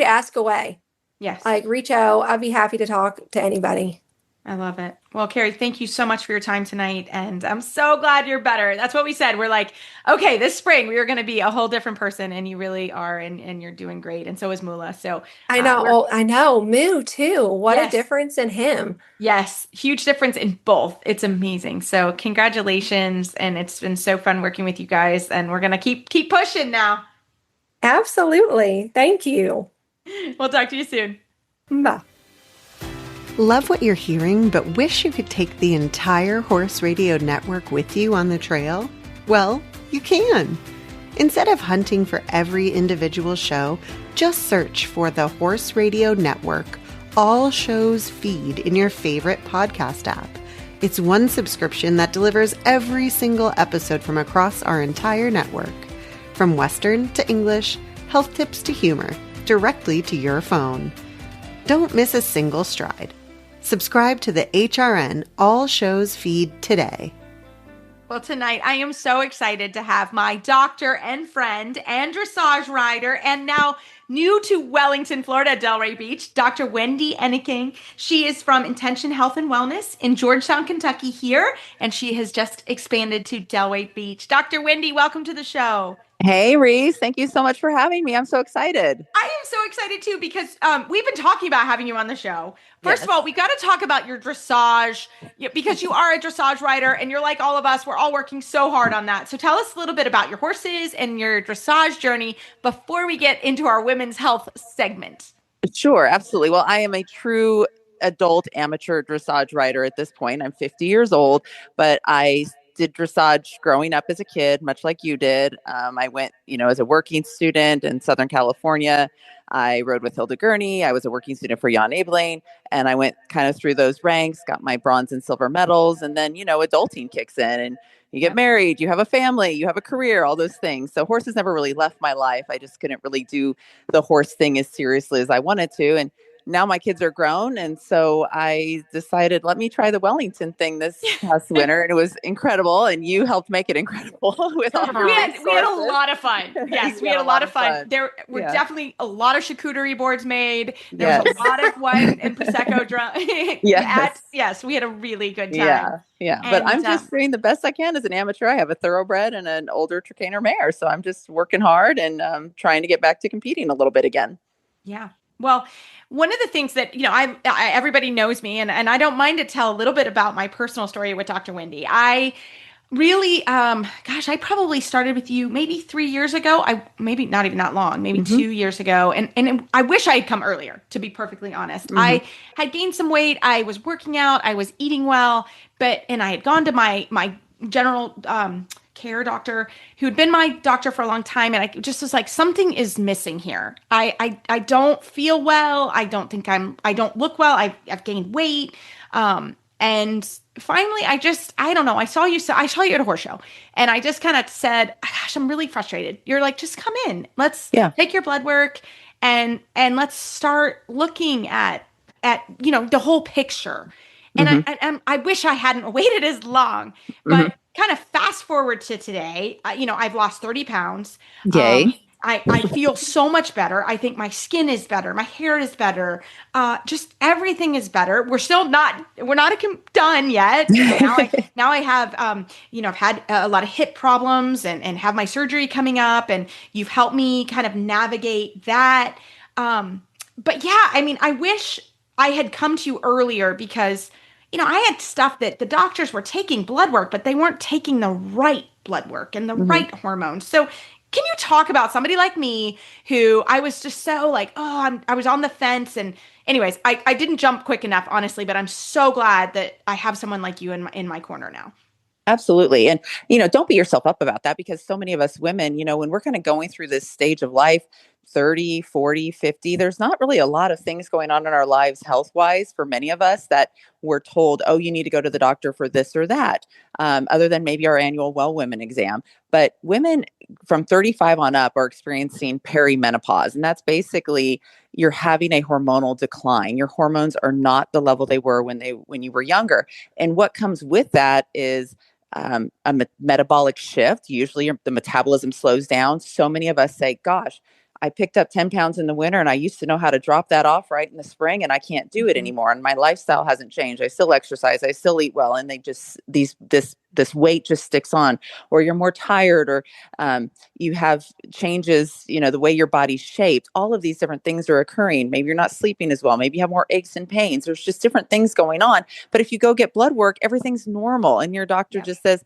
ask away. Yes. Like reach out. I'd be happy to talk to anybody. I love it. Well, Kerri, thank you so much for your time tonight. And I'm so glad you're better. That's what we said. We're like, okay, this spring we are going to be a whole different person. And you really are. And you're doing great. And so is Mula. So I know. I know. Moo too. What a difference in him. Yes. Huge difference in both. It's amazing. So congratulations. And it's been so fun working with you guys. And we're going to keep pushing now. Absolutely. Thank you. We'll talk to you soon. Bye. Love what you're hearing, but wish you could take the entire Horse Radio Network with you on the trail? Well, you can. Instead of hunting for every individual show, just search for the Horse Radio Network All Shows feed in your favorite podcast app. It's one subscription that delivers every single episode from across our entire network. From Western to English, health tips to humor, directly to your phone. Don't miss a single stride. Subscribe to the HRN All Shows feed today. Well, tonight I am so excited to have my doctor and friend and dressage rider and now new to Wellington, Florida, Delray Beach, Dr. Wendy Enneking. She is from Intention Health and Wellness in Georgetown, Kentucky here, and she has just expanded to Delray Beach. Dr. Wendy, welcome to the show. Hey, Reese. Thank you so much for having me. I'm so excited. I am so excited, too, because we've been talking about having you on the show. First of all, we got to talk about your dressage because you are a dressage rider and you're like all of us. We're all working so hard on that. So tell us a little bit about your horses and your dressage journey before we get into our women's health segment. Sure. Absolutely. Well, I am a true adult amateur dressage rider at this point. I'm 50 years old, but I did dressage growing up as a kid, much like you did. I went, as a working student in Southern California. I rode with Hilda Gurney. I was a working student for Jan Abeling, and I went kind of through those ranks, got my bronze and silver medals, and then, adulting kicks in and you get married, you have a family, you have a career, all those things. So horses never really left my life. I just couldn't really do the horse thing as seriously as I wanted to. And now my kids are grown. And so I decided, let me try the Wellington thing this past winter. And it was incredible. And you helped make it incredible with all your resources. We had a lot of fun. Yes, we had a lot of fun. There were definitely a lot of charcuterie boards made. There was a lot of wine and Prosecco drunk. Yes, we had a really good time. Yeah. But I'm just doing the best I can as an amateur. I have a thoroughbred and an older Trakehner mare. So I'm just working hard and trying to get back to competing a little bit again. Yeah. Well, one of the things that, everybody knows me and I don't mind to tell a little bit about my personal story with Dr. Wendy. I really, I probably started with you maybe 3 years ago. Maybe not even that long, maybe 2 years ago. And I wish I had come earlier, to be perfectly honest. I had gained some weight. I was working out. I was eating well, and I had gone to my general care doctor who had been my doctor for a long time. And I just was like, something is missing here. I don't feel well. I don't look well. I've gained weight. And finally, I don't know. I saw you at a horse show and I just kind of said, gosh, I'm really frustrated. You're like, just come in. Let's take your blood work and let's start looking at the whole picture. And I wish I hadn't waited as long, but kind of fast forward to today, I've lost 30 pounds. Yay. I feel so much better. I think my skin is better. My hair is better. Just everything is better. We're not done yet. Now I have, I've had a lot of hip problems and have my surgery coming up, and you've helped me kind of navigate that. But yeah, I wish I had come to you earlier because, I had stuff that the doctors were taking blood work, but they weren't taking the right blood work and the right hormones. So can you talk about somebody like me who I was just so like, I was on the fence. And anyways, I didn't jump quick enough, honestly, but I'm so glad that I have someone like you in my corner now. Absolutely. And, don't beat yourself up about that because so many of us women, when we're kind of going through this stage of life, 30, 40, 50, there's not really a lot of things going on in our lives health-wise for many of us that we're told, oh, you need to go to the doctor for this or that, other than maybe our annual Well Women exam. But women from 35 on up are experiencing perimenopause. And that's basically you're having a hormonal decline. Your hormones are not the level they were when you were younger. And what comes with that is a metabolic shift. Usually the metabolism slows down. So many of us say, gosh, I picked up 10 pounds in the winter and I used to know how to drop that off right in the spring and I can't do it anymore. And my lifestyle hasn't changed. I still exercise. I still eat well. And this weight just sticks on, or you're more tired, or you have changes, the way your body's shaped. All of these different things are occurring. Maybe you're not sleeping as well. Maybe you have more aches and pains. There's just different things going on. But if you go get blood work, everything's normal. And your doctor just says,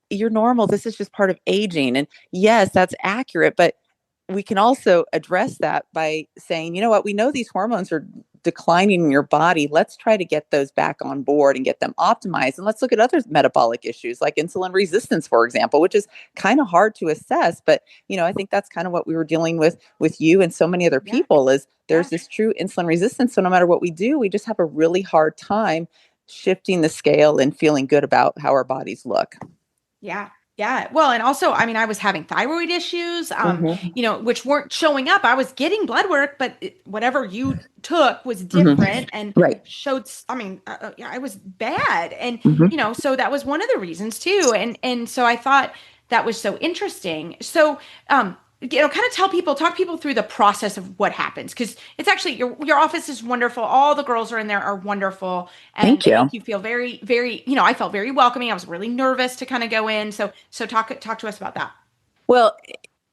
you're normal. This is just part of aging. And yes, that's accurate. But we can also address that by saying, you know what, we know these hormones are declining in your body. Let's try to get those back on board and get them optimized. And let's look at other metabolic issues like insulin resistance, for example, which is kind of hard to assess. But, I think that's kind of what we were dealing with you and so many other people is there's this true insulin resistance. So no matter what we do, we just have a really hard time shifting the scale and feeling good about how our bodies look. Yeah. Yeah. Well, and also, I was having thyroid issues, which weren't showing up. I was getting blood work, but whatever you took was different and showed, I was bad. And, so that was one of the reasons too. And so I thought that was so interesting. So, kind of talk people through the process of what happens. Cause it's actually, your office is wonderful. All the girls are in there are wonderful. And Thank you. You feel very, very, I felt very welcoming. I was really nervous to kind of go in. So talk to us about that. Well,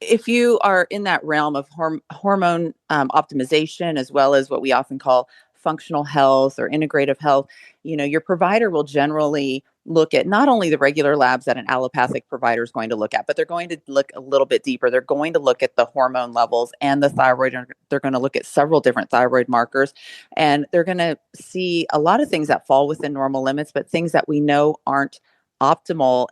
if you are in that realm of hormone optimization, as well as what we often call functional health or integrative health, your provider will generally look at not only the regular labs that an allopathic provider is going to look at, but they're going to look a little bit deeper. They're going to look at the hormone levels and the thyroid. They're going to look at several different thyroid markers, and they're going to see a lot of things that fall within normal limits, but things that we know aren't optimal.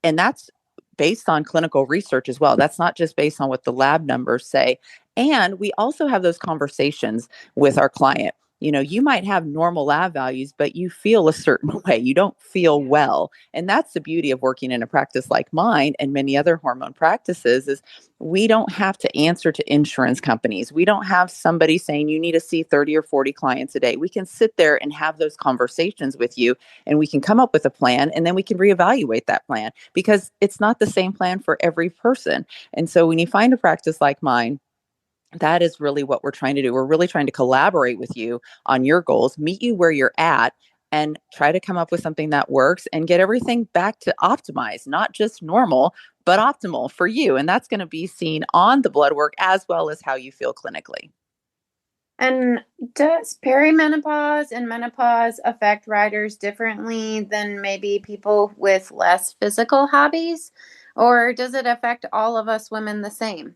And that's based on clinical research as well. That's not just based on what the lab numbers say. And we also have those conversations with our client. you might have normal lab values, but you feel a certain way. You don't feel well. And that's the beauty of working in a practice like mine and many other hormone practices is we don't have to answer to insurance companies. We don't have somebody saying you need to see 30 or 40 clients a day. We can sit there and have those conversations with you, and we can come up with a plan, and then we can reevaluate that plan because it's not the same plan for every person. And so when you find a practice like mine, that is really what we're trying to do. We're really trying to collaborate with you on your goals, meet you where you're at, and try to come up with something that works and get everything back to optimize, not just normal, but optimal for you. And that's going to be seen on the blood work as well as how you feel clinically. And does perimenopause and menopause affect riders differently than maybe people with less physical hobbies? Or does it affect all of us women the same?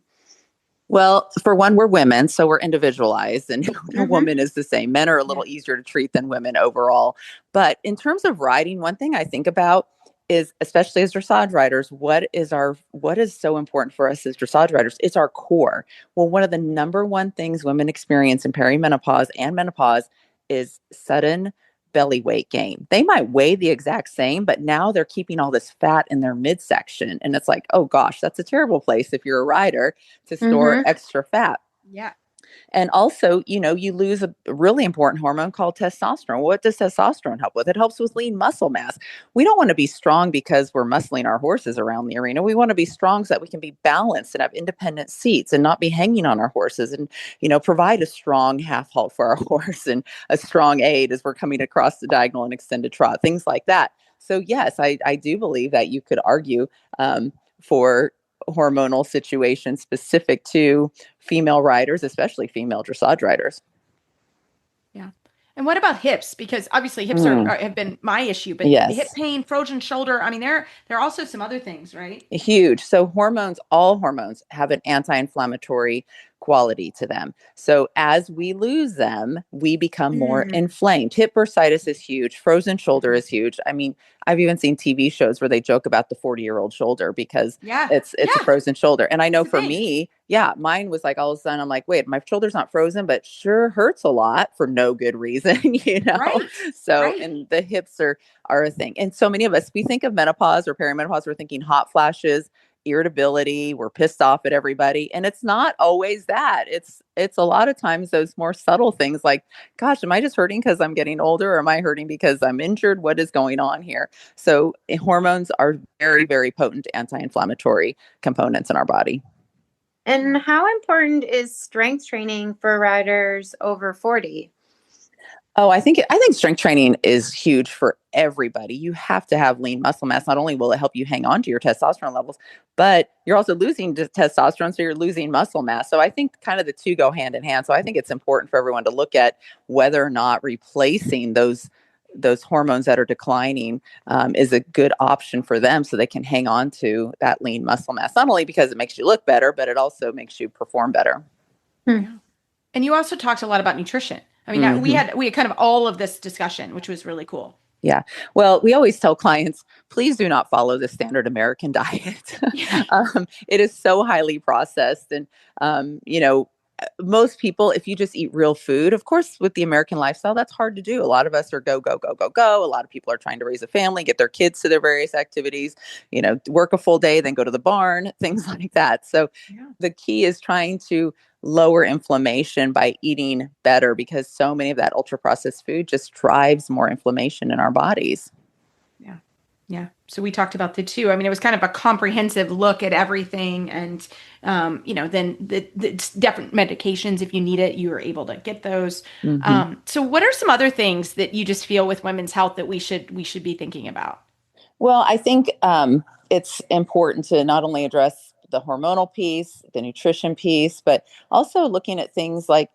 Well, for one, we're women, so we're individualized, and no woman is the same. Men are a little easier to treat than women overall. But in terms of riding, one thing I think about is, especially as dressage riders, what is so important for us as dressage riders? It's our core. Well, one of the number one things women experience in perimenopause and menopause is sudden belly weight gain. They might weigh the exact same, but now they're keeping all this fat in their midsection. And it's like, oh gosh, that's a terrible place if you're a rider to store extra fat. Yeah. And also, you lose a really important hormone called testosterone. What does testosterone help with? It helps with lean muscle mass. We don't want to be strong because we're muscling our horses around the arena. We want to be strong so that we can be balanced and have independent seats and not be hanging on our horses and, provide a strong half halt for our horse and a strong aid as we're coming across the diagonal and extended trot, things like that. So yes, I do believe that you could argue for hormonal situations specific to female riders, especially female dressage riders. Yeah. And what about hips? Because obviously hips have been my issue, but hip pain, frozen shoulder, I mean, there are also some other things, right? Huge. So all hormones have an anti-inflammatory quality to them. So as we lose them, we become more inflamed. Hip bursitis is huge. Frozen shoulder is huge. I mean, I've even seen TV shows where they joke about the 40-year-old shoulder because it's a frozen shoulder. And I know for me, mine was like all of a sudden I'm like, wait, my shoulder's not frozen, but sure hurts a lot for no good reason, Right. So, and the hips are a thing. And so many of us, we think of menopause or perimenopause, we're thinking hot flashes, irritability, we're pissed off at everybody. And it's not always that. It's a lot of times those more subtle things like, gosh, am I just hurting because I'm getting older? Or am I hurting because I'm injured? What is going on here? So hormones are very, very potent anti-inflammatory components in our body. And how important is strength training for riders over 40? Oh, I think strength training is huge for everybody. You have to have lean muscle mass. Not only will it help you hang on to your testosterone levels, but you're also losing testosterone, so you're losing muscle mass. So I think kind of the two go hand in hand. So I think it's important for everyone to look at whether or not replacing those hormones that are declining is a good option for them so they can hang on to that lean muscle mass, not only because it makes you look better, but it also makes you perform better. And you also talked a lot about nutrition. I mean, we had kind of all of this discussion, which was really cool. Yeah. Well, we always tell clients, please do not follow the standard American diet. It is so highly processed. And, most people, if you just eat real food, of course, with the American lifestyle, that's hard to do. A lot of us are go, go, go, go, go. A lot of people are trying to raise a family, get their kids to their various activities, work a full day, then go to the barn, things like that. So the key is trying to lower inflammation by eating better because so many of that ultra processed food just drives more inflammation in our bodies. Yeah. So we talked about the two. I mean, it was kind of a comprehensive look at everything. And, then the different medications, if you need it, you are able to get those. So what are some other things that you just feel with women's health that we should be thinking about? Well, I think it's important to not only address the hormonal piece, the nutrition piece, but also looking at things like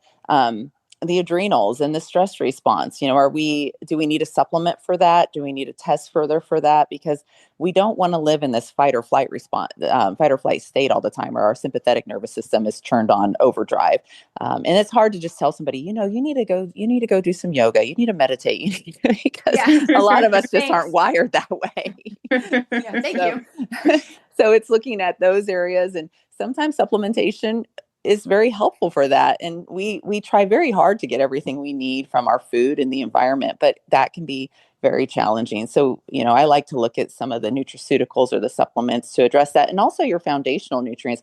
the adrenals and the stress response. Do we need a supplement for that? Do we need to test further for that? Because we don't want to live in this fight or flight state all the time, or our sympathetic nervous system is turned on overdrive. And it's hard to just tell somebody, you need to go do some yoga. You need to meditate because a lot of us just aren't wired that way. Thank you. So it's looking at those areas, and sometimes supplementation is very helpful for that. And we try very hard to get everything we need from our food and the environment, but that can be very challenging. So, I like to look at some of the nutraceuticals or the supplements to address that, and also your foundational nutrients.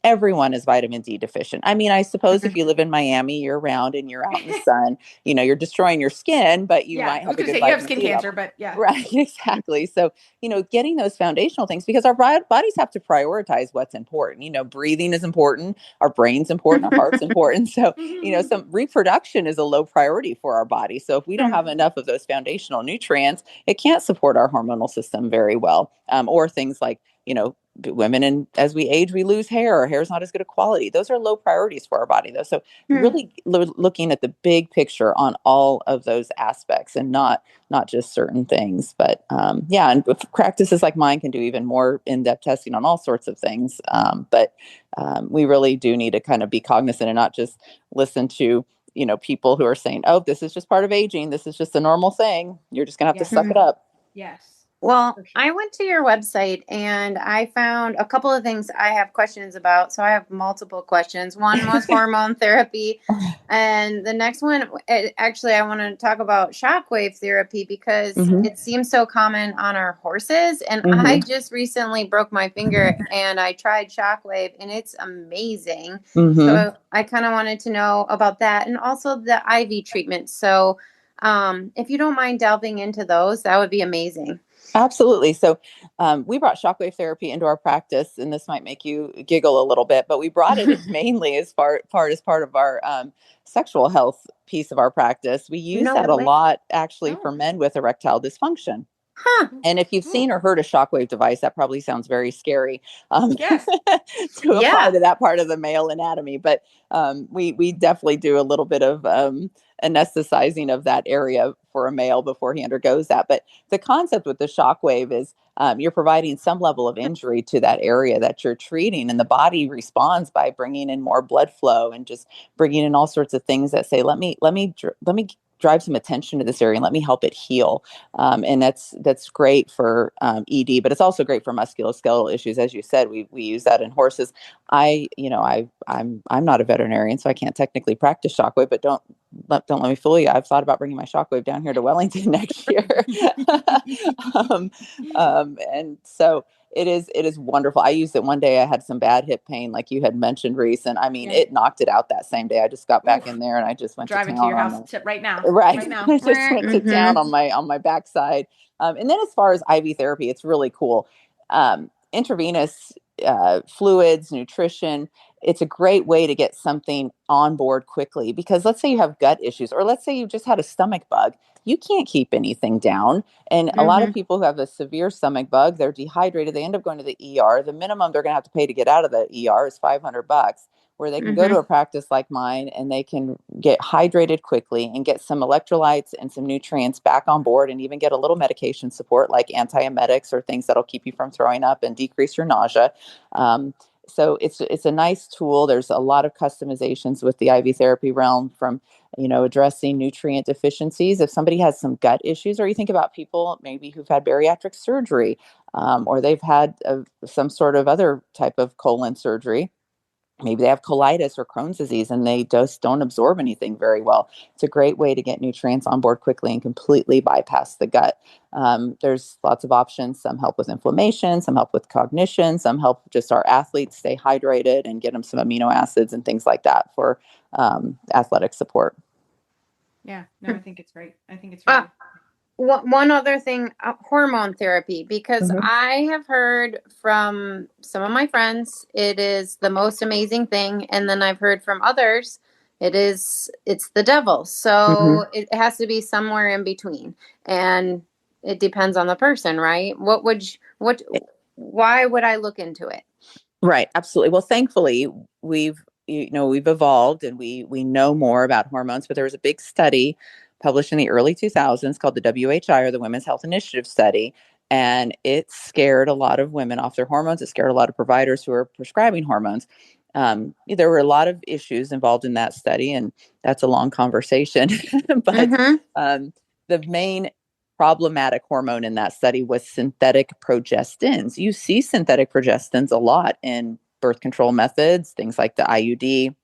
Everyone is vitamin D deficient. I mean, I suppose if you live in Miami year round and you're out in the sun, you're destroying your skin, but you might have a good you have vitamin skin D cancer, level. but yeah. Right, exactly. So, getting those foundational things, because our bodies have to prioritize what's important. Breathing is important, our brain's important, our heart's important. So, some reproduction is a low priority for our body. So if we don't have enough of those foundational nutrients, it can't support our hormonal system very well. Or things like, women, and as we age, we lose hair. Our hair is not as good a quality. Those are low priorities for our body, though. So really looking at the big picture on all of those aspects, and not just certain things. But and practices like mine can do even more in-depth testing on all sorts of things. But we really do need to kind of be cognizant and not just listen to people who are saying, oh, this is just part of aging. This is just a normal thing. You're just gonna have to suck it up. Yes. Well, I went to your website and I found a couple of things I have questions about. So I have multiple questions. One was hormone therapy. And the next one, actually, I want to talk about shockwave therapy, because it seems so common on our horses. And I just recently broke my finger and I tried shockwave, and it's amazing. So I kind of wanted to know about that, and also the IV treatment. So if you don't mind delving into those, that would be amazing. Absolutely. So we brought shockwave therapy into our practice, and this might make you giggle a little bit, but we brought it mainly as part of our sexual health piece of our practice. We use that a lot, actually, for men with erectile dysfunction. And if you've seen or heard a shockwave device, that probably sounds very scary to apply to that part of the male anatomy. But we definitely do a little bit of anesthetizing of that area for a male before he undergoes that. But the concept with the shockwave is you're providing some level of injury to that area that you're treating, and the body responds by bringing in more blood flow and just bringing in all sorts of things that say, let me drive some attention to this area and let me help it heal. And that's great for ED, but it's also great for musculoskeletal issues. As you said, we use that in horses. I'm not a veterinarian, so I can't technically practice shockwave, but don't let me fool you. I've thought about bringing my shockwave down here to Wellington next year. And so it is wonderful. I used it one day. I had some bad hip pain, like you had mentioned, Reese. And I mean, it knocked it out that same day. I just got back in there and I just went driving to town to your house right now. Right. Right now. I just went to town on my backside. And then as far as IV therapy, it's really cool. Intravenous fluids, nutrition. It's a great way to get something on board quickly, because let's say you have gut issues, or let's say you just had a stomach bug. You can't keep anything down. And a lot of people who have a severe stomach bug, they're dehydrated. They end up going to the ER. The minimum they're going to have to pay to get out of the ER is $500, where they can go to a practice like mine and they can get hydrated quickly and get some electrolytes and some nutrients back on board, and even get a little medication support like antiemetics or things that'll keep you from throwing up and decrease your nausea. So it's a nice tool. There's a lot of customizations with the IV therapy realm, from addressing nutrient deficiencies. If somebody has some gut issues, or you think about people maybe who've had bariatric surgery, or they've had some sort of other type of colon surgery. Maybe they have colitis or Crohn's disease and they just don't absorb anything very well. It's a great way to get nutrients on board quickly and completely bypass the gut. There's lots of options. Some help with inflammation, some help with cognition, some help just our athletes stay hydrated and get them some amino acids and things like that for athletic support. Yeah, no, I think it's great. I think it's really one other thing, hormone therapy, because I have heard from some of my friends, it is the most amazing thing. And then I've heard from others, it's the devil. So it has to be somewhere in between. And it depends on the person, right? Why would I look into it? Right. Absolutely. Well, thankfully we've evolved and we know more about hormones, but there was a big study published in the early 2000s called the WHI, or the Women's Health Initiative Study. And it scared a lot of women off their hormones. It scared a lot of providers who are prescribing hormones. There were a lot of issues involved in that study, and that's a long conversation. But the main problematic hormone in that study was synthetic progestins. You see synthetic progestins a lot in birth control methods, things like the IUD.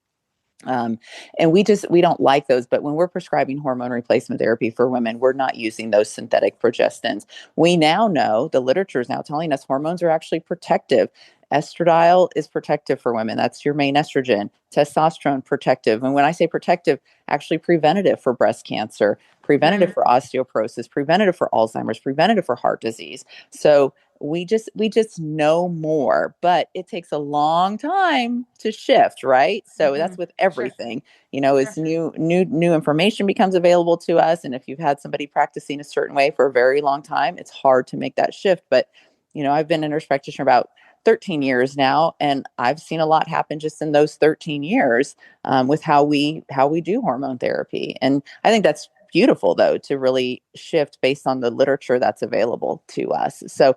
And we don't like those. But when we're prescribing hormone replacement therapy for women, we're not using those synthetic progestins. We now know, the literature is now telling us, hormones are actually protective. Estradiol is protective for women. That's your main estrogen. Testosterone, protective. And when I say protective, actually preventative for breast cancer, preventative for osteoporosis, preventative for Alzheimer's, preventative for heart disease. So we just know more, but it takes a long time to shift, right? So that's with everything. As new information becomes available to us, and if you've had somebody practicing a certain way for a very long time, it's hard to make that shift. But I've been a nurse practitioner about 13 years now, and I've seen a lot happen just in those 13 years with how we do hormone therapy. And I think that's beautiful, though, to really shift based on the literature that's available to us. So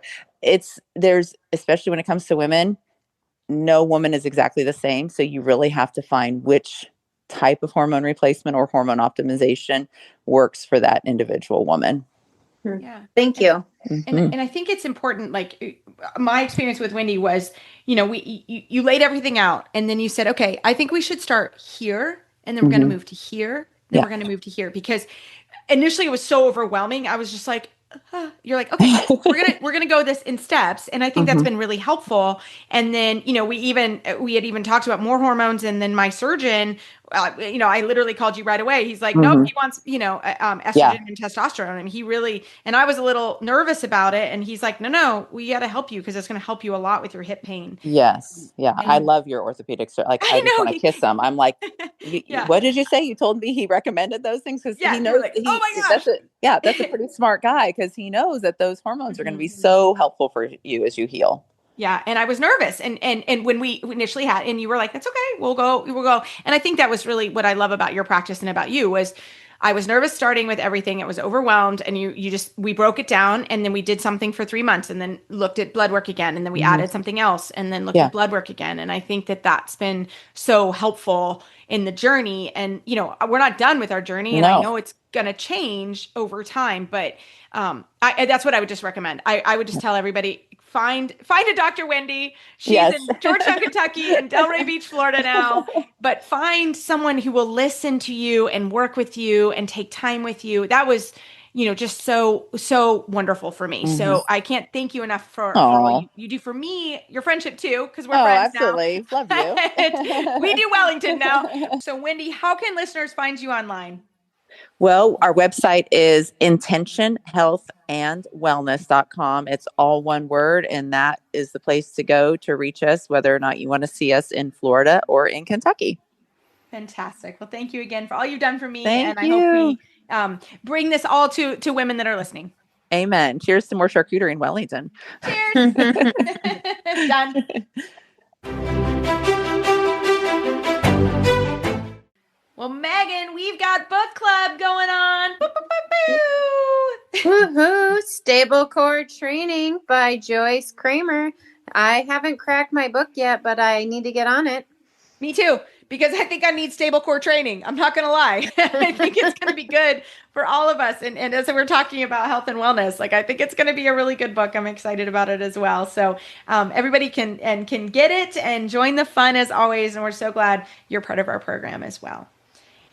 there's, especially when it comes to women, no woman is exactly the same. So you really have to find which type of hormone replacement or hormone optimization works for that individual woman. Yeah. Thank you. And I think it's important, like my experience with Wendy was, you laid everything out and then you said, okay, I think we should start here and then we're going to move to here. Then we're going to move to here, because initially it was so overwhelming. I was just like, you're like, okay, we're gonna go this in steps, and I think that's been really helpful. And then we had even talked about more hormones, and then my surgeon, I literally called you right away. He's like, nope, he wants estrogen and testosterone, and he really, and I was a little nervous about it, and he's like, no, we got to help you because it's going to help you a lot with your hip pain. Yes, yeah, and I love your orthopedics. Like I just want to kiss him. I'm like, what did you say? You told me he recommended those things because he knows. Like, oh my gosh, that's a pretty smart guy, because he knows that those hormones are going to be so helpful for you as you heal. Yeah. And I was nervous. And when we initially had, and you were like, that's okay, we'll go. And I think that was really what I love about your practice and about you was I was nervous starting with everything. It was overwhelmed, and we broke it down, and then we did something for 3 months, and then looked at blood work again. And then we added something else, and then looked at blood work again. And I think that that's been so helpful in the journey. And, we're not done with our journey, and I know it's going to change over time, but that's what I would just recommend. I would just tell everybody, find a Dr. Wendy. She's in Georgetown, Kentucky, and Delray Beach, Florida now. But find someone who will listen to you and work with you and take time with you. That was, just so wonderful for me. So I can't thank you enough for all you do for me, your friendship too, because we're friends absolutely. Now. Love you. We do Wellington now. So Wendy, how can listeners find you online? Well, our website is intentionhealthandwellness.com. It's all one word, and that is the place to go to reach us, whether or not you want to see us in Florida or in Kentucky. Fantastic. Well, thank you again for all you've done for me. Thank you. I hope we bring this all to women that are listening. Amen. Cheers to more charcuterie in Wellington. Cheers. Done. Well, Megan, we've got book club going on. Woohoo! Stable Core Training by Joyce Kramer. I haven't cracked my book yet, but I need to get on it. Me too, because I think I need stable core training. I'm not going to lie. I think it's going to be good for all of us. And as we're talking about health and wellness, I think it's going to be a really good book. I'm excited about it as well. So everybody can get it and join the fun as always. And we're so glad you're part of our program as well.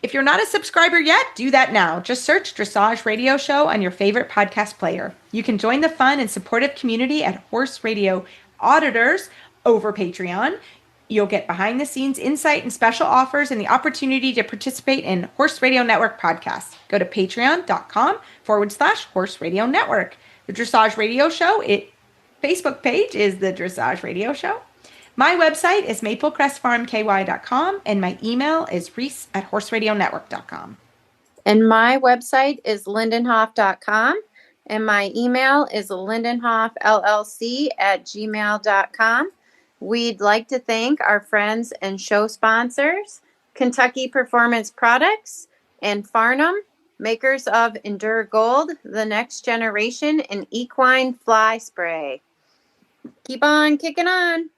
If you're not a subscriber yet, do that now. Just search Dressage Radio Show on your favorite podcast player. You can join the fun and supportive community at Horse Radio Auditors over Patreon. You'll get behind-the-scenes insight and special offers and the opportunity to participate in Horse Radio Network podcasts. Go to patreon.com/Horse Radio Network. The Dressage Radio Show, Facebook page is the Dressage Radio Show. My website is maplecrestfarmky.com, and my email is reese@horseradionetwork.com. And my website is lindenhoff.com, and my email is lindenhoffllc@gmail.com. We'd like to thank our friends and show sponsors, Kentucky Performance Products and Farnam, makers of Endure Gold, the next generation in equine fly spray. Keep on kicking on.